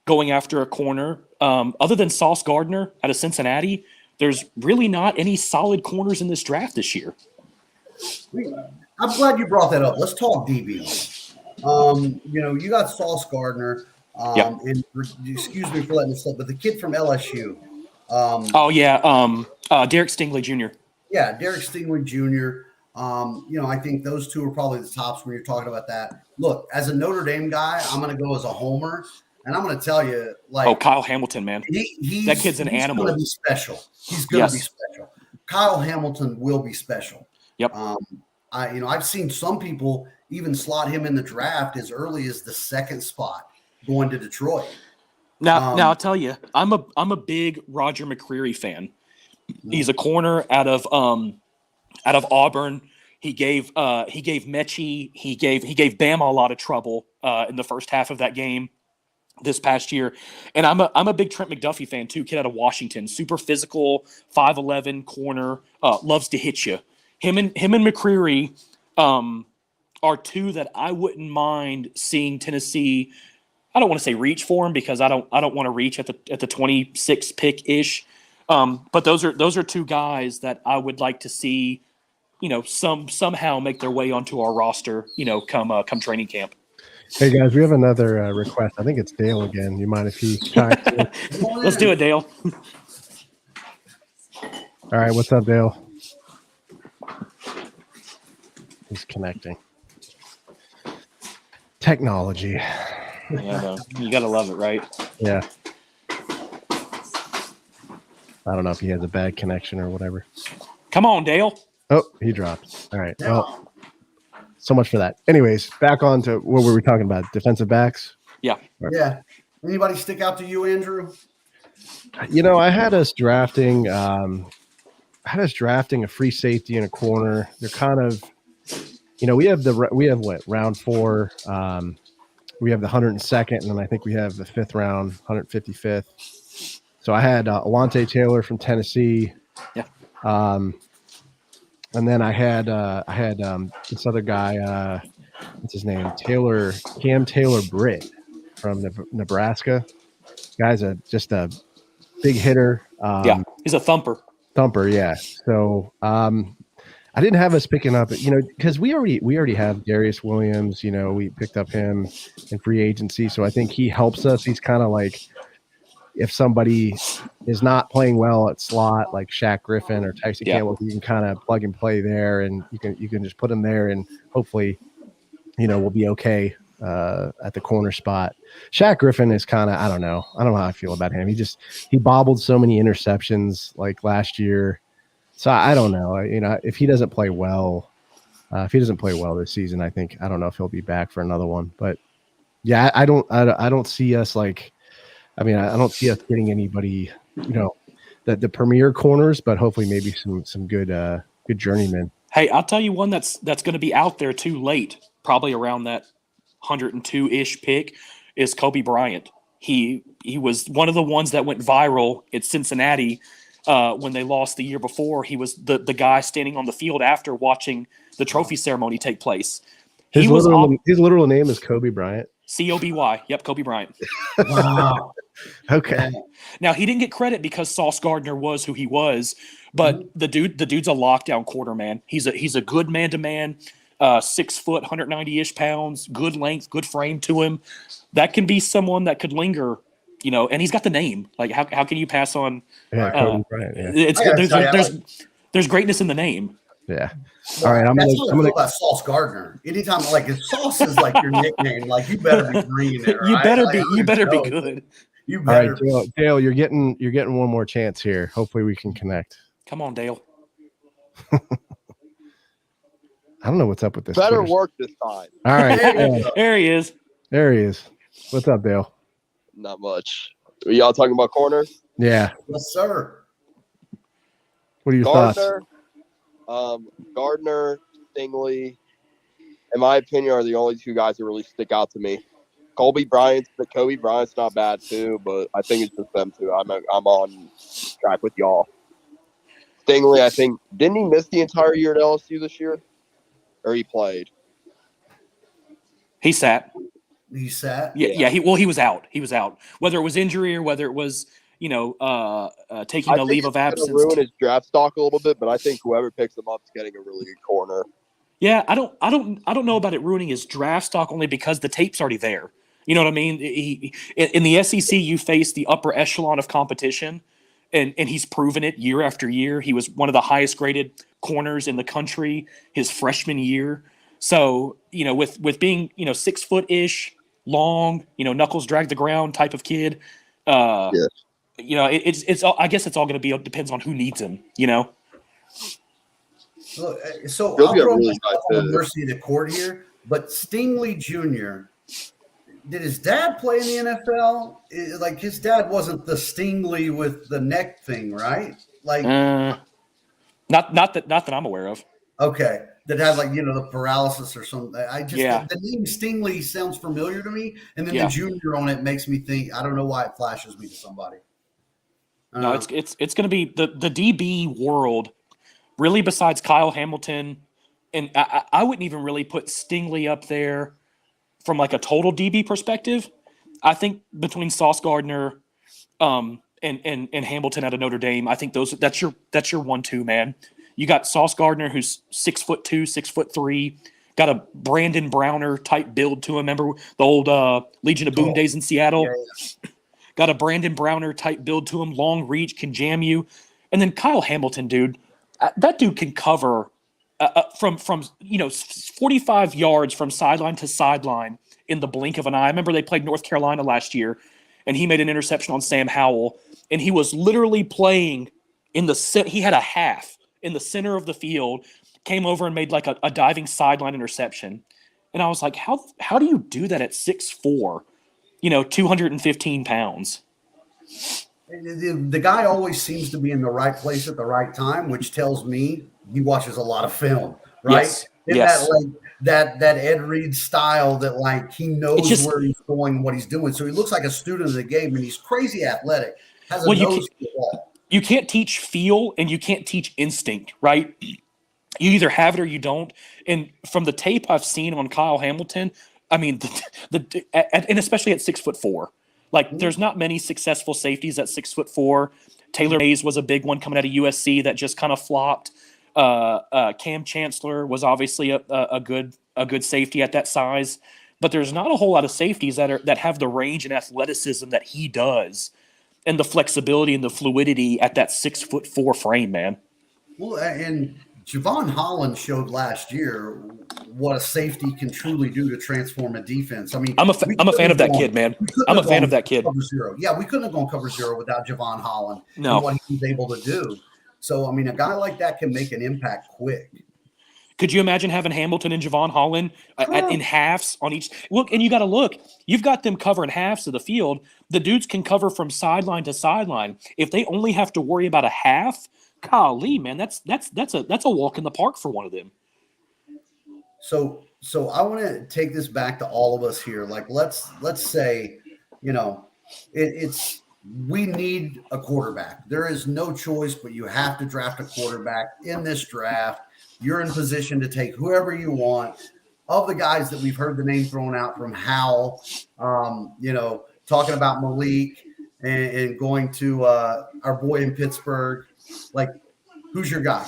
going after a corner. Other than Sauce Gardner out of Cincinnati, there's really not any solid corners in this draft this year. I'm glad you brought that up. Let's talk DBs. You got Sauce Gardner, Yep. and excuse me for letting this slip, but the kid from LSU. Derek Stingley Jr. Yeah, Derek Stingley Jr. I think those two are probably the tops when you're talking about that. Look, as a Notre Dame guy, I'm going to go as a homer, and I'm going to tell you, Kyle Hamilton, man, that kid's an animal. He's going to be special. He's going to be special. Kyle Hamilton will be special. Yep. I've seen some people even slot him in the draft as early as the second spot going to Detroit. Now I'll tell you, I'm a big Roger McCreary fan. He's a corner out of Auburn. He gave Mechie, he gave Bama a lot of trouble in the first half of that game this past year. And I'm a big Trent McDuffie fan too, kid out of Washington, super physical, 5'11" corner, loves to hit you. Him and McCreary are two that I wouldn't mind seeing Tennessee. I don't want to say reach for him because I don't want to reach at the 26 pick ish. But those are two guys that I would like to see, somehow make their way onto our roster, come training camp. Hey guys, we have another request. I think it's Dale again. You mind if he chimes in? Let's do it, Dale. All right, what's up, Dale? He's connecting. Technology. Yeah, you gotta love it, right? Yeah. I don't know if he has a bad connection or whatever. Come on, Dale. Oh, he dropped. All right. Well, so much for that. Anyways, back on to what were we talking about? Defensive backs? Yeah. Yeah. Anybody stick out to you, Andrew? I had us drafting a free safety and a corner. They're kind of, we have what, round 4. We have the 102nd, and then I think we have the 5th round, 155th. So I had Alante Taylor from Tennessee. Yeah. And then I had this other guy, what's his name? Cam Taylor Britt from Nebraska. Guy's just a big hitter. He's a thumper. Yeah. So I didn't have us picking up, because we already have Darius Williams. We picked up him in free agency, so I think he helps us. He's kind of like, if somebody is not playing well at slot, like Shaq Griffin or Tyson Campbell, you can kind of plug and play there, and you can just put him there, and hopefully, we'll be okay at the corner spot. Shaq Griffin is kind of, I don't know how I feel about him. He bobbled so many interceptions like last year. So I don't know, if he doesn't play well this season, I don't know if he'll be back for another one. But yeah, I don't see us I don't see us getting anybody, the premier corners, but hopefully maybe some good journeymen. Hey, I'll tell you one that's going to be out there too late, probably around that 102-ish pick, is Kobe Bryant. He was one of the ones that went viral at Cincinnati. When they lost the year before, he was the guy standing on the field after watching the trophy ceremony take place. His literal name is Kobe Bryant. Coby. Yep, Kobe Bryant. Wow. Okay. Now he didn't get credit because Sauce Gardner was who he was, but the dude's a lockdown quarter, man. He's a good man-to-man, 6 foot, 190-ish pounds, good length, good frame to him. That can be someone that could linger. And he's got the name. Like, how can you pass on? Yeah, Kobe Bryant. Yeah. There's greatness in the name. Yeah. All right. I'm gonna about Sauce Gardner. Anytime, if Sauce is like your nickname, you better be green there. You right? better be good. You better. All right, Dale, you're getting one more chance here. Hopefully we can connect. Come on, Dale. I don't know what's up with this. Better Twitter. work this time. All right. There he is. There he is. What's up, Dale? Not much. Are y'all talking about corner? Yeah. Yes, sir. What are your thoughts? Gardner, Stingley, in my opinion, are the only two guys that really stick out to me. Kobe Bryant's not bad too, but I think it's just them two. I'm on track with y'all. Stingley, I think, didn't he miss the entire year at LSU this year? Or he played? He sat. He sat. Yeah. He was out. He was out. Whether it was injury or whether it was, taking a leave of absence. It's going to ruin his draft stock a little bit, but I think whoever picks him up is getting a really good corner. Yeah, I don't know about it ruining his draft stock only because the tape's already there. You know what I mean? In the SEC, you face the upper echelon of competition, and he's proven it year after year. He was one of the highest graded corners in the country his freshman year. So, with being, 6 foot ish, long, knuckles drag the ground type of kid, it's I guess it's all going to be depends on who needs him. So I'll throw myself on the mercy of the court here, but Stingley Jr., did his dad play in the NFL? Like, his dad wasn't the Stingley with the neck thing, right? Like, not that I'm aware of. Okay, that had the paralysis or something. The name Stingley sounds familiar to me, and then the junior on it makes me think. I don't know why it flashes me to somebody. No, it's going to be the DB world. Really, besides Kyle Hamilton, and I wouldn't even really put Stingley up there from like a total DB perspective. I think between Sauce Gardner and Hamilton out of Notre Dame, I think that's your 1-2, man. You got Sauce Gardner, who's 6'2", 6'3", got a Brandon Browner type build to him. Remember the old Legion of Boom days in Seattle? Yeah. Got a Brandon Browner type build to him, long reach, can jam you. And then Kyle Hamilton, dude. That dude can cover from 45 yards from sideline to sideline in the blink of an eye. I remember they played North Carolina last year, and he made an interception on Sam Howell, and he was literally playing in the he had a half in the center of the field, came over and made like a diving sideline interception, and I was like, how do you do that at 6'4", 215 pounds? The guy always seems to be in the right place at the right time, which tells me he watches a lot of film, right? Yes. That Ed Reed style that he knows where he's going, what he's doing. So he looks like a student of the game, and he's crazy athletic. Has a nose for the ball. You can't teach feel and you can't teach instinct, right? You either have it or you don't. And from the tape I've seen on Kyle Hamilton, I mean, and especially at 6'4". There's not many successful safeties at 6'4". Taylor Mays was a big one coming out of USC that just kind of flopped. Cam Chancellor was obviously a good safety at that size, but there's not a whole lot of safeties that have the range and athleticism that he does, and the flexibility and the fluidity at that 6'4" frame, man. Well, and Javon Holland showed last year what a safety can truly do to transform a defense. I mean, I'm a fan of that kid, man. I'm a fan of that kid. Cover zero. Yeah, we couldn't have gone cover zero without Javon Holland. No. And what he was able to do. So, I mean, a guy like that can make an impact quick. Could you imagine having Hamilton and Javon Holland in halves on each? Look, and you got to look. You've got them covering halves of the field. The dudes can cover from sideline to sideline. If they only have to worry about a half, golly, man, that's a walk in the park for one of them. So I want to take this back to all of us here. Let's say, it's we need a quarterback. There is no choice, but you have to draft a quarterback in this draft. You're in position to take whoever you want. Of the guys that we've heard the name thrown out from Howell, talking about Malik and going to our boy in Pittsburgh, who's your guy?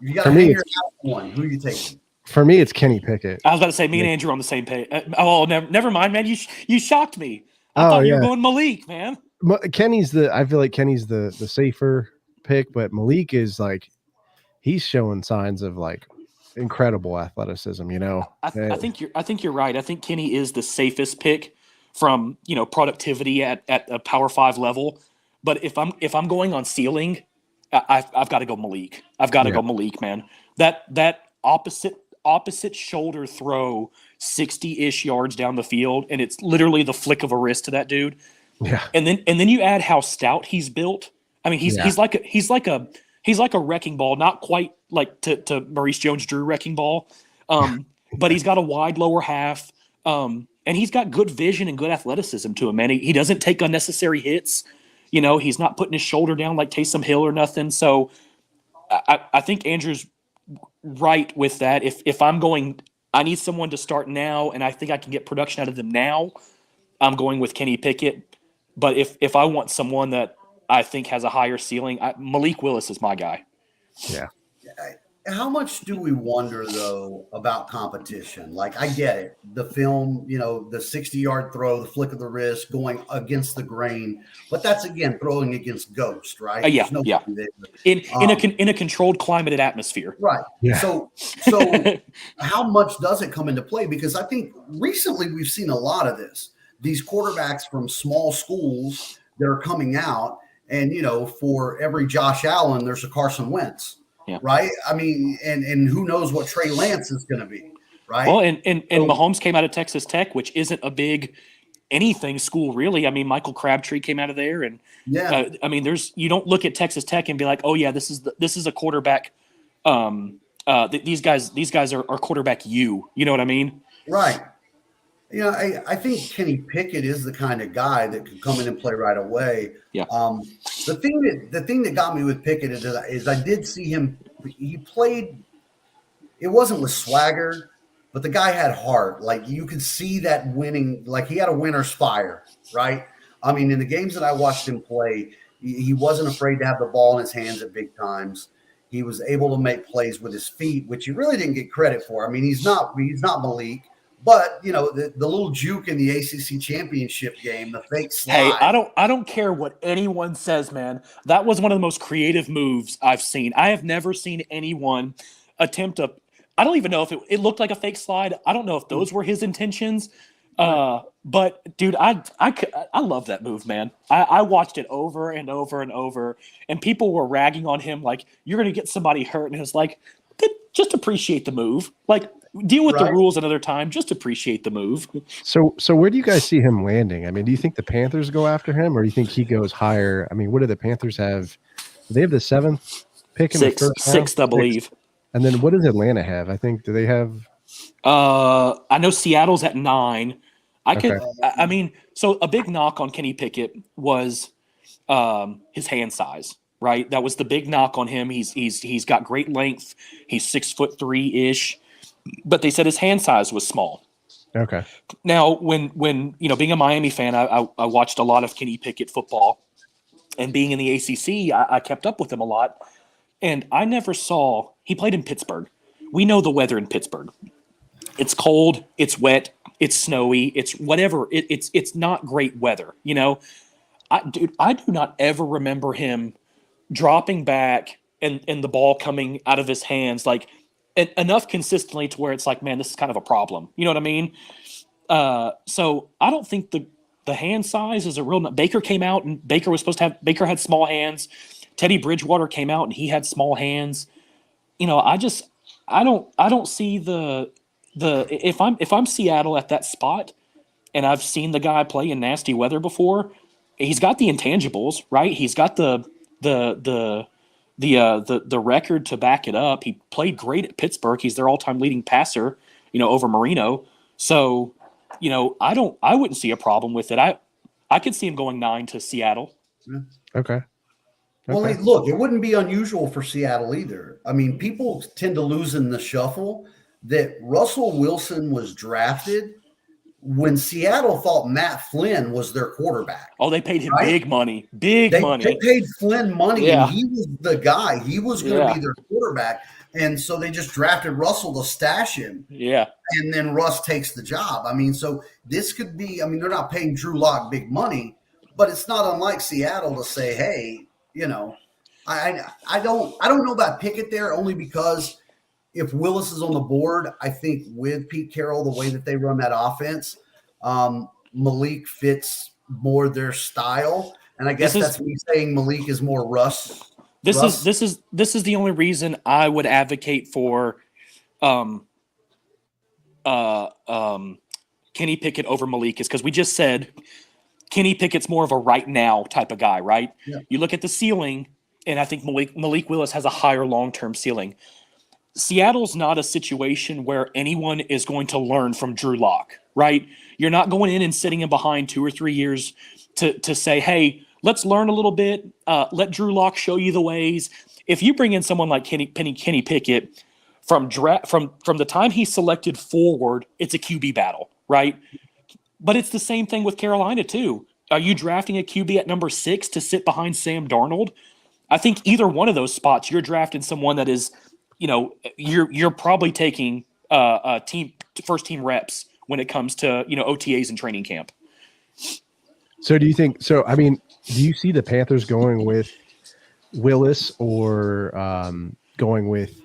You got to hang your hat on one. Who are you taking? For me, it's Kenny Pickett. I was about to say, me and Andrew are on the same page. Never mind, man. You shocked me. I thought you were going Malik, man. I feel like Kenny's the safer pick, but Malik is he's showing signs of incredible athleticism. I think you're right. I think Kenny is the safest pick from productivity at a Power 5 level. But if I'm going on ceiling, I've got to go Malik. I've got to go Malik, man. That opposite shoulder throw 60-ish yards down the field, and it's literally the flick of a wrist to that dude. Yeah. And then you add how stout he's built. I mean, he's like a wrecking ball, not quite like to Maurice Jones-Drew wrecking ball. But he's got a wide lower half. And he's got good vision and good athleticism to him, man. He doesn't take unnecessary hits. He's not putting his shoulder down like Taysom Hill or nothing. So I think Andrew's right with that. If I'm going I need someone to start now, and I think I can get production out of them now, I'm going with Kenny Pickett. But if I want someone that I think has a higher ceiling, Malik Willis is my guy. Yeah. How much do we wonder, though, about competition? Like, I get it. The film, the 60-yard throw, the flick of the wrist, going against the grain. But that's, again, throwing against ghost, right? Yeah. There. In a controlled climated atmosphere. Right. Yeah. So how much does it come into play? Because I think recently we've seen a lot of this. These quarterbacks from small schools that are coming out, and, for every Josh Allen, there's a Carson Wentz. Yeah. Right. I mean, and who knows what Trey Lance is going to be. Right. Well, and Mahomes came out of Texas Tech, which isn't a big anything school, really. I mean, Michael Crabtree came out of there. And I mean, you don't look at Texas Tech and be like, oh, yeah, this is a quarterback. These guys are quarterback you know what I mean? Right. I think Kenny Pickett is the kind of guy that could come in and play right away. Yeah. The thing that got me with Pickett is I did see him. He played. It wasn't with swagger, but the guy had heart. Like, you could see that winning. Like, he had a winner's fire, right? I mean, in the games that I watched him play, he wasn't afraid to have the ball in his hands at big times. He was able to make plays with his feet, which he really didn't get credit for. I mean, he's not Malik. But, the little juke in the ACC championship game, the fake slide. Hey, I don't care what anyone says, man. That was one of the most creative moves I've seen. I have never seen anyone attempt I don't even know if it looked like a fake slide. I don't know if those were his intentions. But, dude, I love that move, man. I watched it over and over and over, and people were ragging on him like, you're going to get somebody hurt. And it was like, just appreciate the move. Like, deal with the rules another time. Just appreciate the move. So where do you guys see him landing? I mean, do you think the Panthers go after him, or do you think he goes higher? I mean, what do the Panthers have? Do they have the 7th pick in the first round? Sixth, I believe. And then what does Atlanta have? I think, do they have? I know Seattle's at 9. I mean, so a big knock on Kenny Pickett was his hand size. Right, that was the big knock on him. He's got great length. He's 6'3" but they said his hand size was small. Okay. Now, when being a Miami fan, I watched a lot of Kenny Pickett football, and being in the ACC, I kept up with him a lot. And I never saw he played in Pittsburgh. We know the weather in Pittsburgh. It's cold. It's wet. It's snowy. It's whatever. It's not great weather. I do not ever remember him dropping back and the ball coming out of his hands like enough consistently to where it's like, man, this is kind of a problem. You know what I mean? So I don't think the hand size is a real. Baker came out and Baker had small hands. Teddy Bridgewater came out and he had small hands. I don't see if I'm Seattle at that spot, and I've seen the guy play in nasty weather before. He's got the intangibles, right? He's got the record to back it up. He played great at Pittsburgh. He's their all-time leading passer, over Marino. So, I wouldn't see a problem with it. I could see him going 9 to Seattle. Okay. Well, look, it wouldn't be unusual for Seattle either. I mean, people tend to lose in the shuffle that Russell Wilson was drafted when Seattle thought Matt Flynn was their quarterback. Oh, they paid him big money. They paid Flynn money, and he was the guy. He was going to be their quarterback. And so they just drafted Russell to stash him. Yeah. And then Russ takes the job. I mean, so this could be – they're not paying Drew Lock big money, but it's not unlike Seattle to say, hey, I don't know about Pickett there, only because if Willis is on the board, I think with Pete Carroll, the way that they run that offense, Malik fits more their style. And I guess that's me saying Malik is more Russ. This is the only reason I would advocate for Kenny Pickett over Malik is because we just said Kenny Pickett's more of a right now type of guy, right? Yeah. You look at the ceiling, and I think Malik Willis has a higher long-term ceiling. Seattle's not a situation where anyone is going to learn from Drew Lock, right? You're not going in and sitting him behind 2 or 3 years to say, hey, let's learn a little bit. Let Drew Lock show you the ways. If you bring in someone like Kenny Pickett, from the time he's selected forward, it's a QB battle, right? But it's the same thing with Carolina too. Are you drafting a QB at number 6 to sit behind Sam Darnold? I think either one of those spots, you're drafting someone that is, you're probably taking first team reps when it comes to OTAs and training camp. So do you think? So I mean, do you see the Panthers going with Willis or going with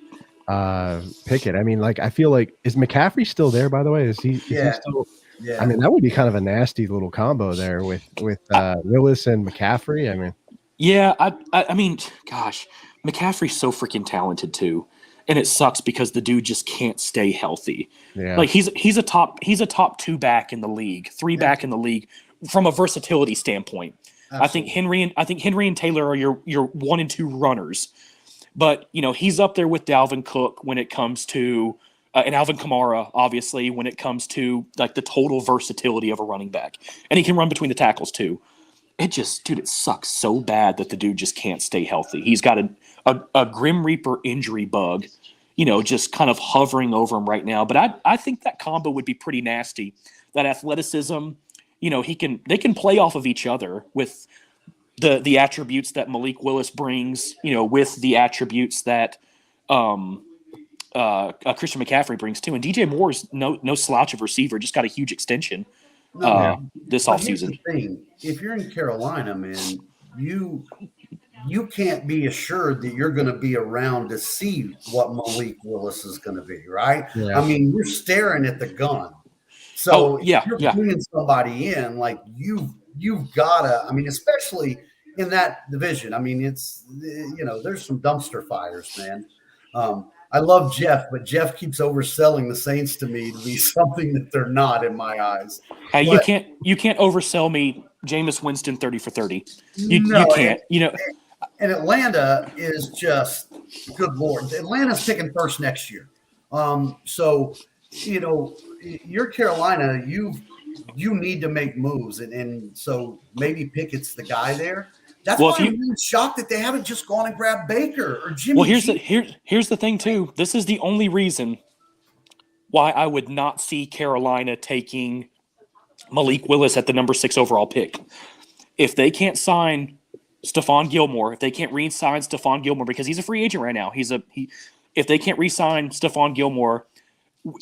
Pickett? I mean, like I feel like is McCaffrey still there? By the way, is he still? Yeah. I mean, that would be kind of a nasty little combo there with Willis and McCaffrey. I mean, yeah, I mean, gosh, McCaffrey's so freaking talented too, and it sucks because the dude just can't stay healthy. Yeah, like he's a top 2 back in the league, 3 back in the league from a versatility standpoint. Absolutely. I think Henry and Taylor are your 1 and 2 runners, but he's up there with Dalvin Cook when it comes to and Alvin Kamara, obviously, when it comes to like the total versatility of a running back, and he can run between the tackles too. It sucks so bad that the dude just can't stay healthy. He's got a Grim Reaper injury bug, just kind of hovering over him right now. But I think that combo would be pretty nasty. That athleticism, they can play off of each other with the attributes that Malik Willis brings, with the attributes that Christian McCaffrey brings too. And DJ Moore's no slouch of receiver, just got a huge extension this But here's offseason. the thing. If you're in Carolina, man, you can't be assured that you're going to be around to see what Malik Willis is going to be, right? Yeah. I mean, you're staring at the gun. So if you're bringing somebody in, like you've got to, I mean, especially in that division. I mean, it's, there's some dumpster fires, man. I love Jeff, but Jeff keeps overselling the Saints to me to be something that they're not in my eyes. Hey, But, you can't oversell me, Jameis Winston 30 for 30. You can't. And Atlanta is just, good Lord. Atlanta's picking first next year. So, you're Carolina, you need to make moves. And so maybe Pickett's the guy there. That's why I'm really shocked that they haven't just gone and grabbed Baker or Jimmy. Well, here's the thing too. This is the only reason why I would not see Carolina taking Malik Willis at the number 6 overall pick. If they can't sign Stephon Gilmore, if they can't re-sign Stephon Gilmore because he's a free agent right now, if they can't re-sign Stephon Gilmore,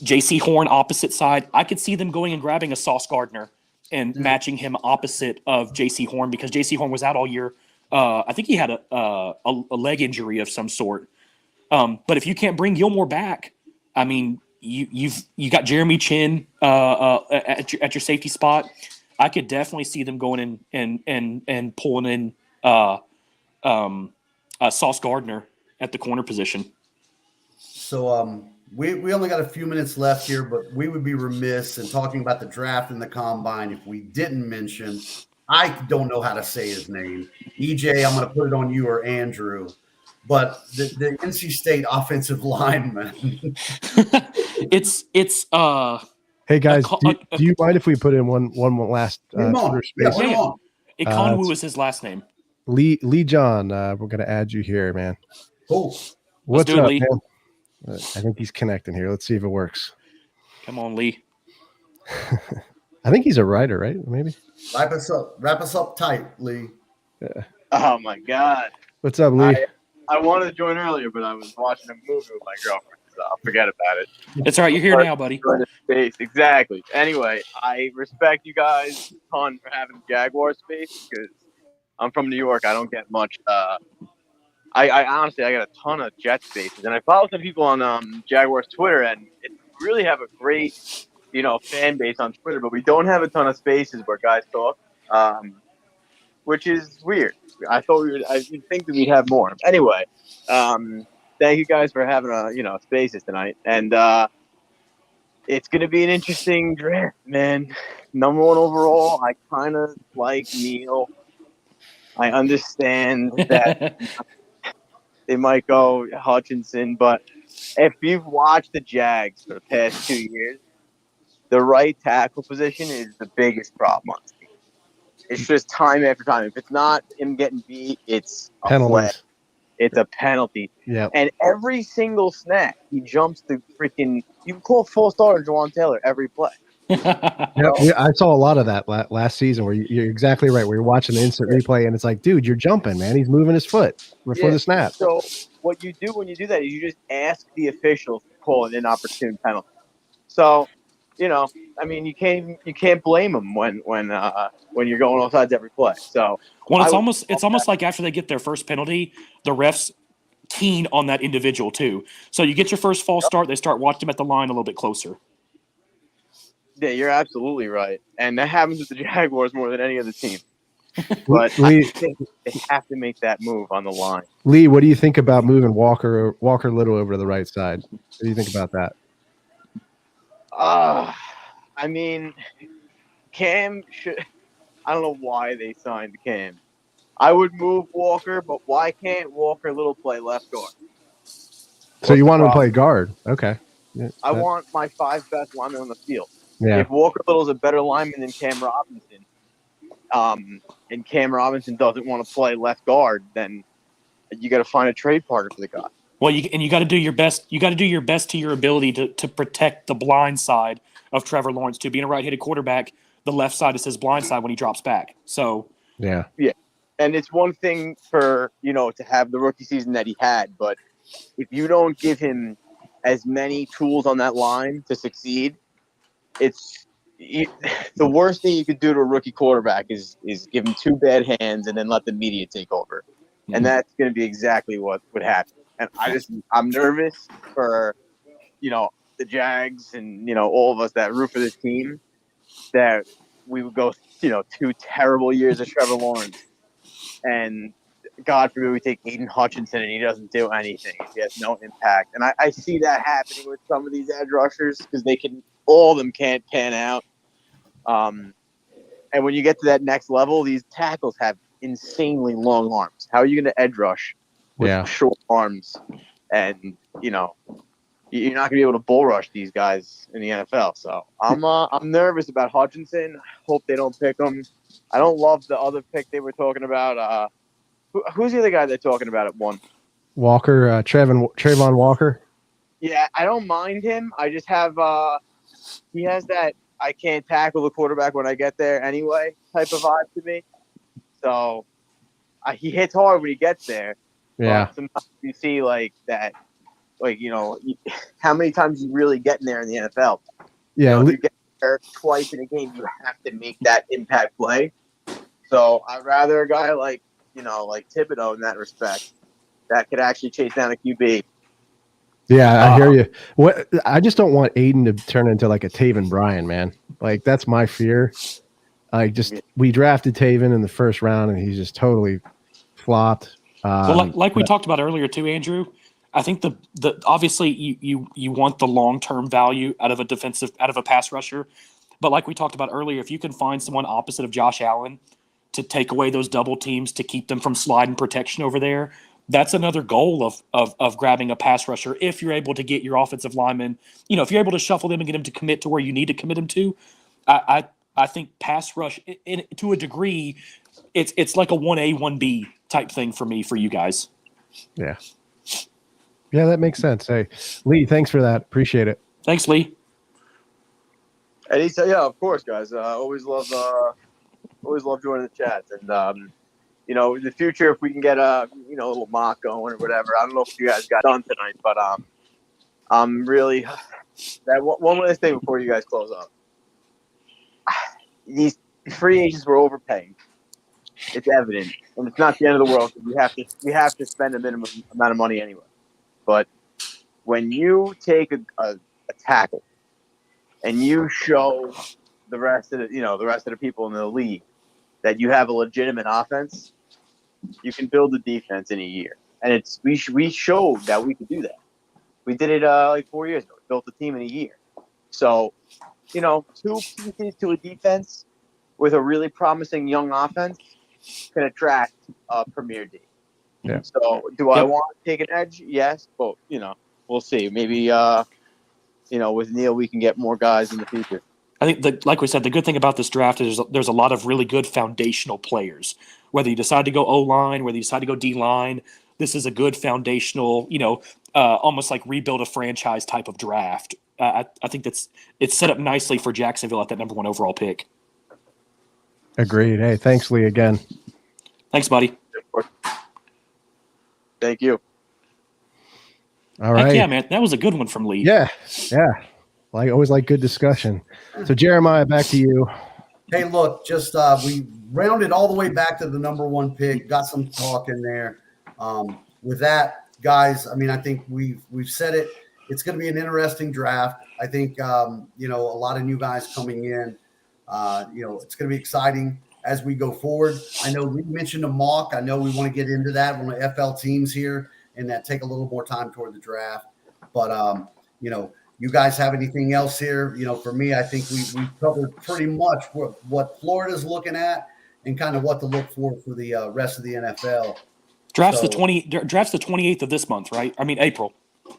J.C. Horn opposite side, I could see them going and grabbing a Sauce Gardner and matching him opposite of J.C. Horn because J.C. Horn was out all year. I think he had a leg injury of some sort. But if you can't bring Gilmore back, I mean, you got Jeremy Chin at your safety spot. I could definitely see them going in and pulling in Sauce Gardner at the corner position. So we only got a few minutes left here, but we would be remiss in talking about the draft and the combine if we didn't mention, I don't know how to say his name. EJ, I'm going to put it on you or Andrew. But the NC State offensive lineman. it's Hey guys, do you mind if we put in one last Twitter space? Ikonwu is his last name. Lee John, we're gonna add you here, man. Cool. What's up, Lee? Man? I think he's connecting here. Let's see if it works. Come on, Lee. I think he's a writer, right? Maybe. Wrap us up tight, Lee. Yeah. Oh my God. What's up, Lee? I wanted to join earlier, but I was watching a movie with my girlfriend, so I'll forget about it. It's all right. You're here now, buddy. Space. Exactly. Anyway, I respect you guys a ton for having Jaguar space because I'm from New York. I don't get much. I honestly, I got a ton of Jet spaces, and I follow some people on Jaguars Twitter, and it really have a great, fan base on Twitter, but we don't have a ton of spaces where guys talk, which is weird. I didn't think that we'd have more. Anyway, thank you guys for having spaces tonight, and it's gonna be an interesting draft, man. Number 1 overall, I kind of like Neil. I understand that they might go Hutchinson, but if you've watched the Jags for the past 2 years, the right tackle position is the biggest problem on the team. It's just time after time. If it's not him getting beat, it's a penalties. It's a penalty. Yeah. And every single snap, he jumps the freaking. You can call full starter Juwan Taylor every play. Yep. I saw a lot of that last season where you're exactly right. Where you're watching the instant replay and it's like, dude, you're jumping, man. He's moving his foot before the snap. So what you do when you do that is you just ask the officials to call an inopportune penalty. So, I mean, you can't blame them when you're going off sides every play. So, well, it's almost like after they get their first penalty, the refs keen on that individual too. So you get your first false start, they start watching them at the line a little bit closer. Yeah, you're absolutely right, and that happens with the Jaguars more than any other team. But Lee, I think they have to make that move on the line. Lee, what do you think about moving Walker Little over to the right side? What do you think about that? I mean, Cam should. I don't know why they signed Cam. I would move Walker, but why can't Walker Little play left guard? So you want him to play guard? Okay. Yeah, I want my 5 best linemen on the field. Yeah. If Walker Little is a better lineman than Cam Robinson, and Cam Robinson doesn't want to play left guard, then you got to find a trade partner for the guy. Well, you got to do your best. You got to do your best to your ability to protect the blind side of Trevor Lawrence. To being a right-handed quarterback, the left side is his blind side when he drops back. So yeah. And it's one thing for to have the rookie season that he had, but if you don't give him as many tools on that line to succeed, the worst thing you could do to a rookie quarterback is give him 2 bad hands and then let the media take over. Mm-hmm. And that's going to be exactly what would happen. And I'm nervous for, the Jags and, all of us that root for this team, that we would go, 2 terrible years of Trevor Lawrence. And God forbid we take Aiden Hutchinson and he doesn't do anything. He has no impact. And I see that happening with some of these edge rushers because all of them can't pan out. And when you get to that next level, these tackles have insanely long arms. How are you going to edge rush with short arms? And, you're not going to be able to bull rush these guys in the NFL. So I'm nervous about Hutchinson. I hope they don't pick him. I don't love the other pick they were talking about. Who's the other guy they're talking about at 1? Walker, Trayvon Walker. Yeah, I don't mind him. I just have he has that I can't tackle the quarterback when I get there anyway type of vibe to me. So he hits hard when he gets there. Yeah. Sometimes you see like that, how many times you really get in there in the NFL? Yeah. If you get there twice in a game, you have to make that impact play. So I'd rather a guy like Thibodeau in that respect that could actually chase down a QB. Yeah, I hear you. I just don't want Aiden to turn into like a Taven Bryan, man. Like that's my fear. We drafted Taven in the first round and he's just totally flopped. Well, like we talked about earlier too, Andrew. I think the obviously you want the long-term value out of a pass rusher, but like we talked about earlier, if you can find someone opposite of Josh Allen to take away those double teams to keep them from sliding protection over there, that's another goal of grabbing a pass rusher. If you're able to get your offensive lineman, if you're able to shuffle them and get them to commit to where you need to commit them to, I think pass rush to a degree, it's like a 1A 1B type thing for you guys. Yeah. Yeah, that makes sense. Hey, Lee, thanks for that. Appreciate it. Thanks, Lee. And he said, yeah, of course, guys. Always love joining the chats. And, in the future, if we can get a little mock going or whatever, I don't know if you guys got done tonight, but I'm really that one last thing before you guys close up. These free agents were overpaying. It's evident, and it's not the end of the world. We have to spend a minimum amount of money anyway. But when you take a tackle and you show the rest of the people in the league that you have a legitimate offense, you can build a defense in a year. And we showed that we could do that. We did it like 4 years ago. We built a team in a year. So, 2 pieces to a defense with a really promising young offense can attract a premier D. Yeah. So, do I want to take an edge? Yes, but we'll see. Maybe with Neil, we can get more guys in the future. I think, like we said, the good thing about this draft is there's a lot of really good foundational players. Whether you decide to go O-line, whether you decide to go D-line, this is a good foundational, almost like rebuild a franchise type of draft. I think it's set up nicely for Jacksonville at that number 1 overall pick. Agreed. Hey, thanks, Lee, again. Thanks, buddy. Of course. Thank you. All right. Heck yeah, man. That was a good one from Lee. Yeah. I always like good discussion. So, Jeremiah, back to you. Hey, look, just we rounded all the way back to the number 1 pick, got some talk in there. With that, guys, I mean, I think we've said it. It's going to be an interesting draft. I think, a lot of new guys coming in. It's going to be exciting as we go forward. I know we mentioned a mock. I know we want to get into that when the FL teams here and that take a little more time toward the draft. But, you guys have anything else here? For me, I think we covered pretty much what Florida's looking at and kind of what to look for the rest of the NFL. Draft's the 28th of this month, right? I mean, April.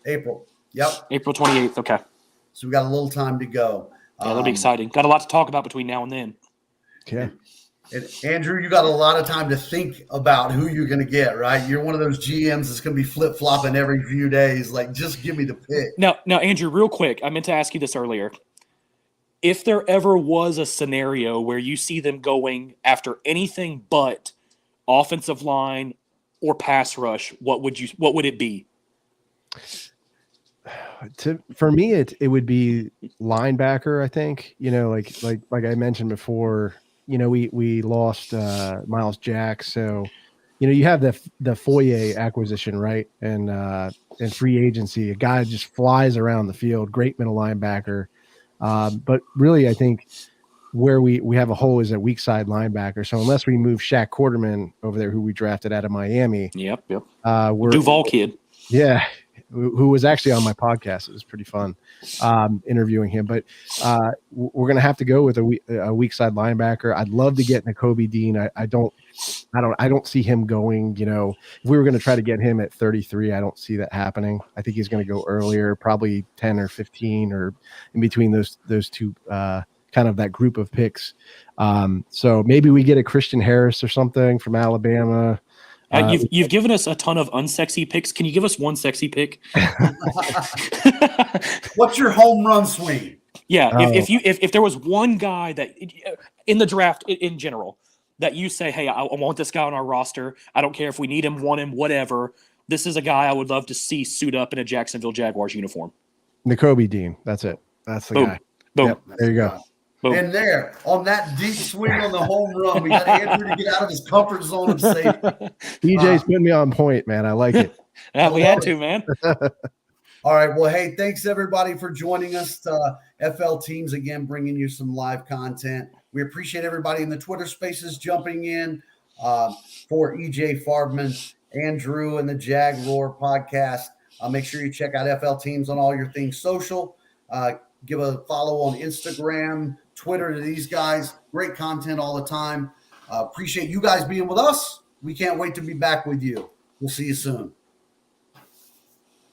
Yep. April 28th. Okay. So we got a little time to go. Yeah, that'll be exciting. Got a lot to talk about between now and then. Yeah. And Andrew, you got a lot of time to think about who you're going to get, right? You're one of those GMs that's going to be flip-flopping every few days. Like, just give me the pick. Now, Andrew, real quick, I meant to ask you this earlier. If there ever was a scenario where you see them going after anything but offensive line or pass rush, what would it be? For me, it would be linebacker. I think like I mentioned before. We lost Miles Jack, so you have the Foye acquisition, right, and free agency. A guy just flies around the field, great middle linebacker. But really, I think where we have a hole is at weak side linebacker. So unless we move Shaq Quarterman over there, who we drafted out of Miami, yep, we're Duval kid, yeah, who was actually on my podcast. It was pretty fun interviewing him. But we're going to have to go with a weak side linebacker. I'd love to get Nakobe Dean. I don't see him going. If we were going to try to get him at 33, I don't see that happening. I think he's going to go earlier, probably 10 or 15, or in between those two. Kind of that group of picks. So maybe we get a Christian Harris or something from Alabama. You've given us a ton of unsexy picks. Can you give us one sexy pick? What's your home run swing? Yeah, if there was one guy that in the draft in general that you say, hey, I want this guy on our roster. I don't care if we need him, want him, whatever. This is a guy I would love to see suit up in a Jacksonville Jaguars uniform. Nakobe Dean. That's it. That's the guy. Boom. Yep, there you go. Boom. And there, on that deep swing on the home run, we got Andrew to get out of his comfort zone of safety. DJ's putting me on point, man. I like it. Yeah, we had to, man. All right. Well, hey, thanks everybody for joining us. FL Teams again, bringing you some live content. We appreciate everybody in the Twitter Spaces jumping in for EJ Farbman, Andrew, and the Jag Roar podcast. Make sure you check out FL Teams on all your things social. Give a follow on Instagram, Twitter to these guys. Great content all the time. Appreciate you guys being with us. We can't wait to be back with you. We'll see you soon.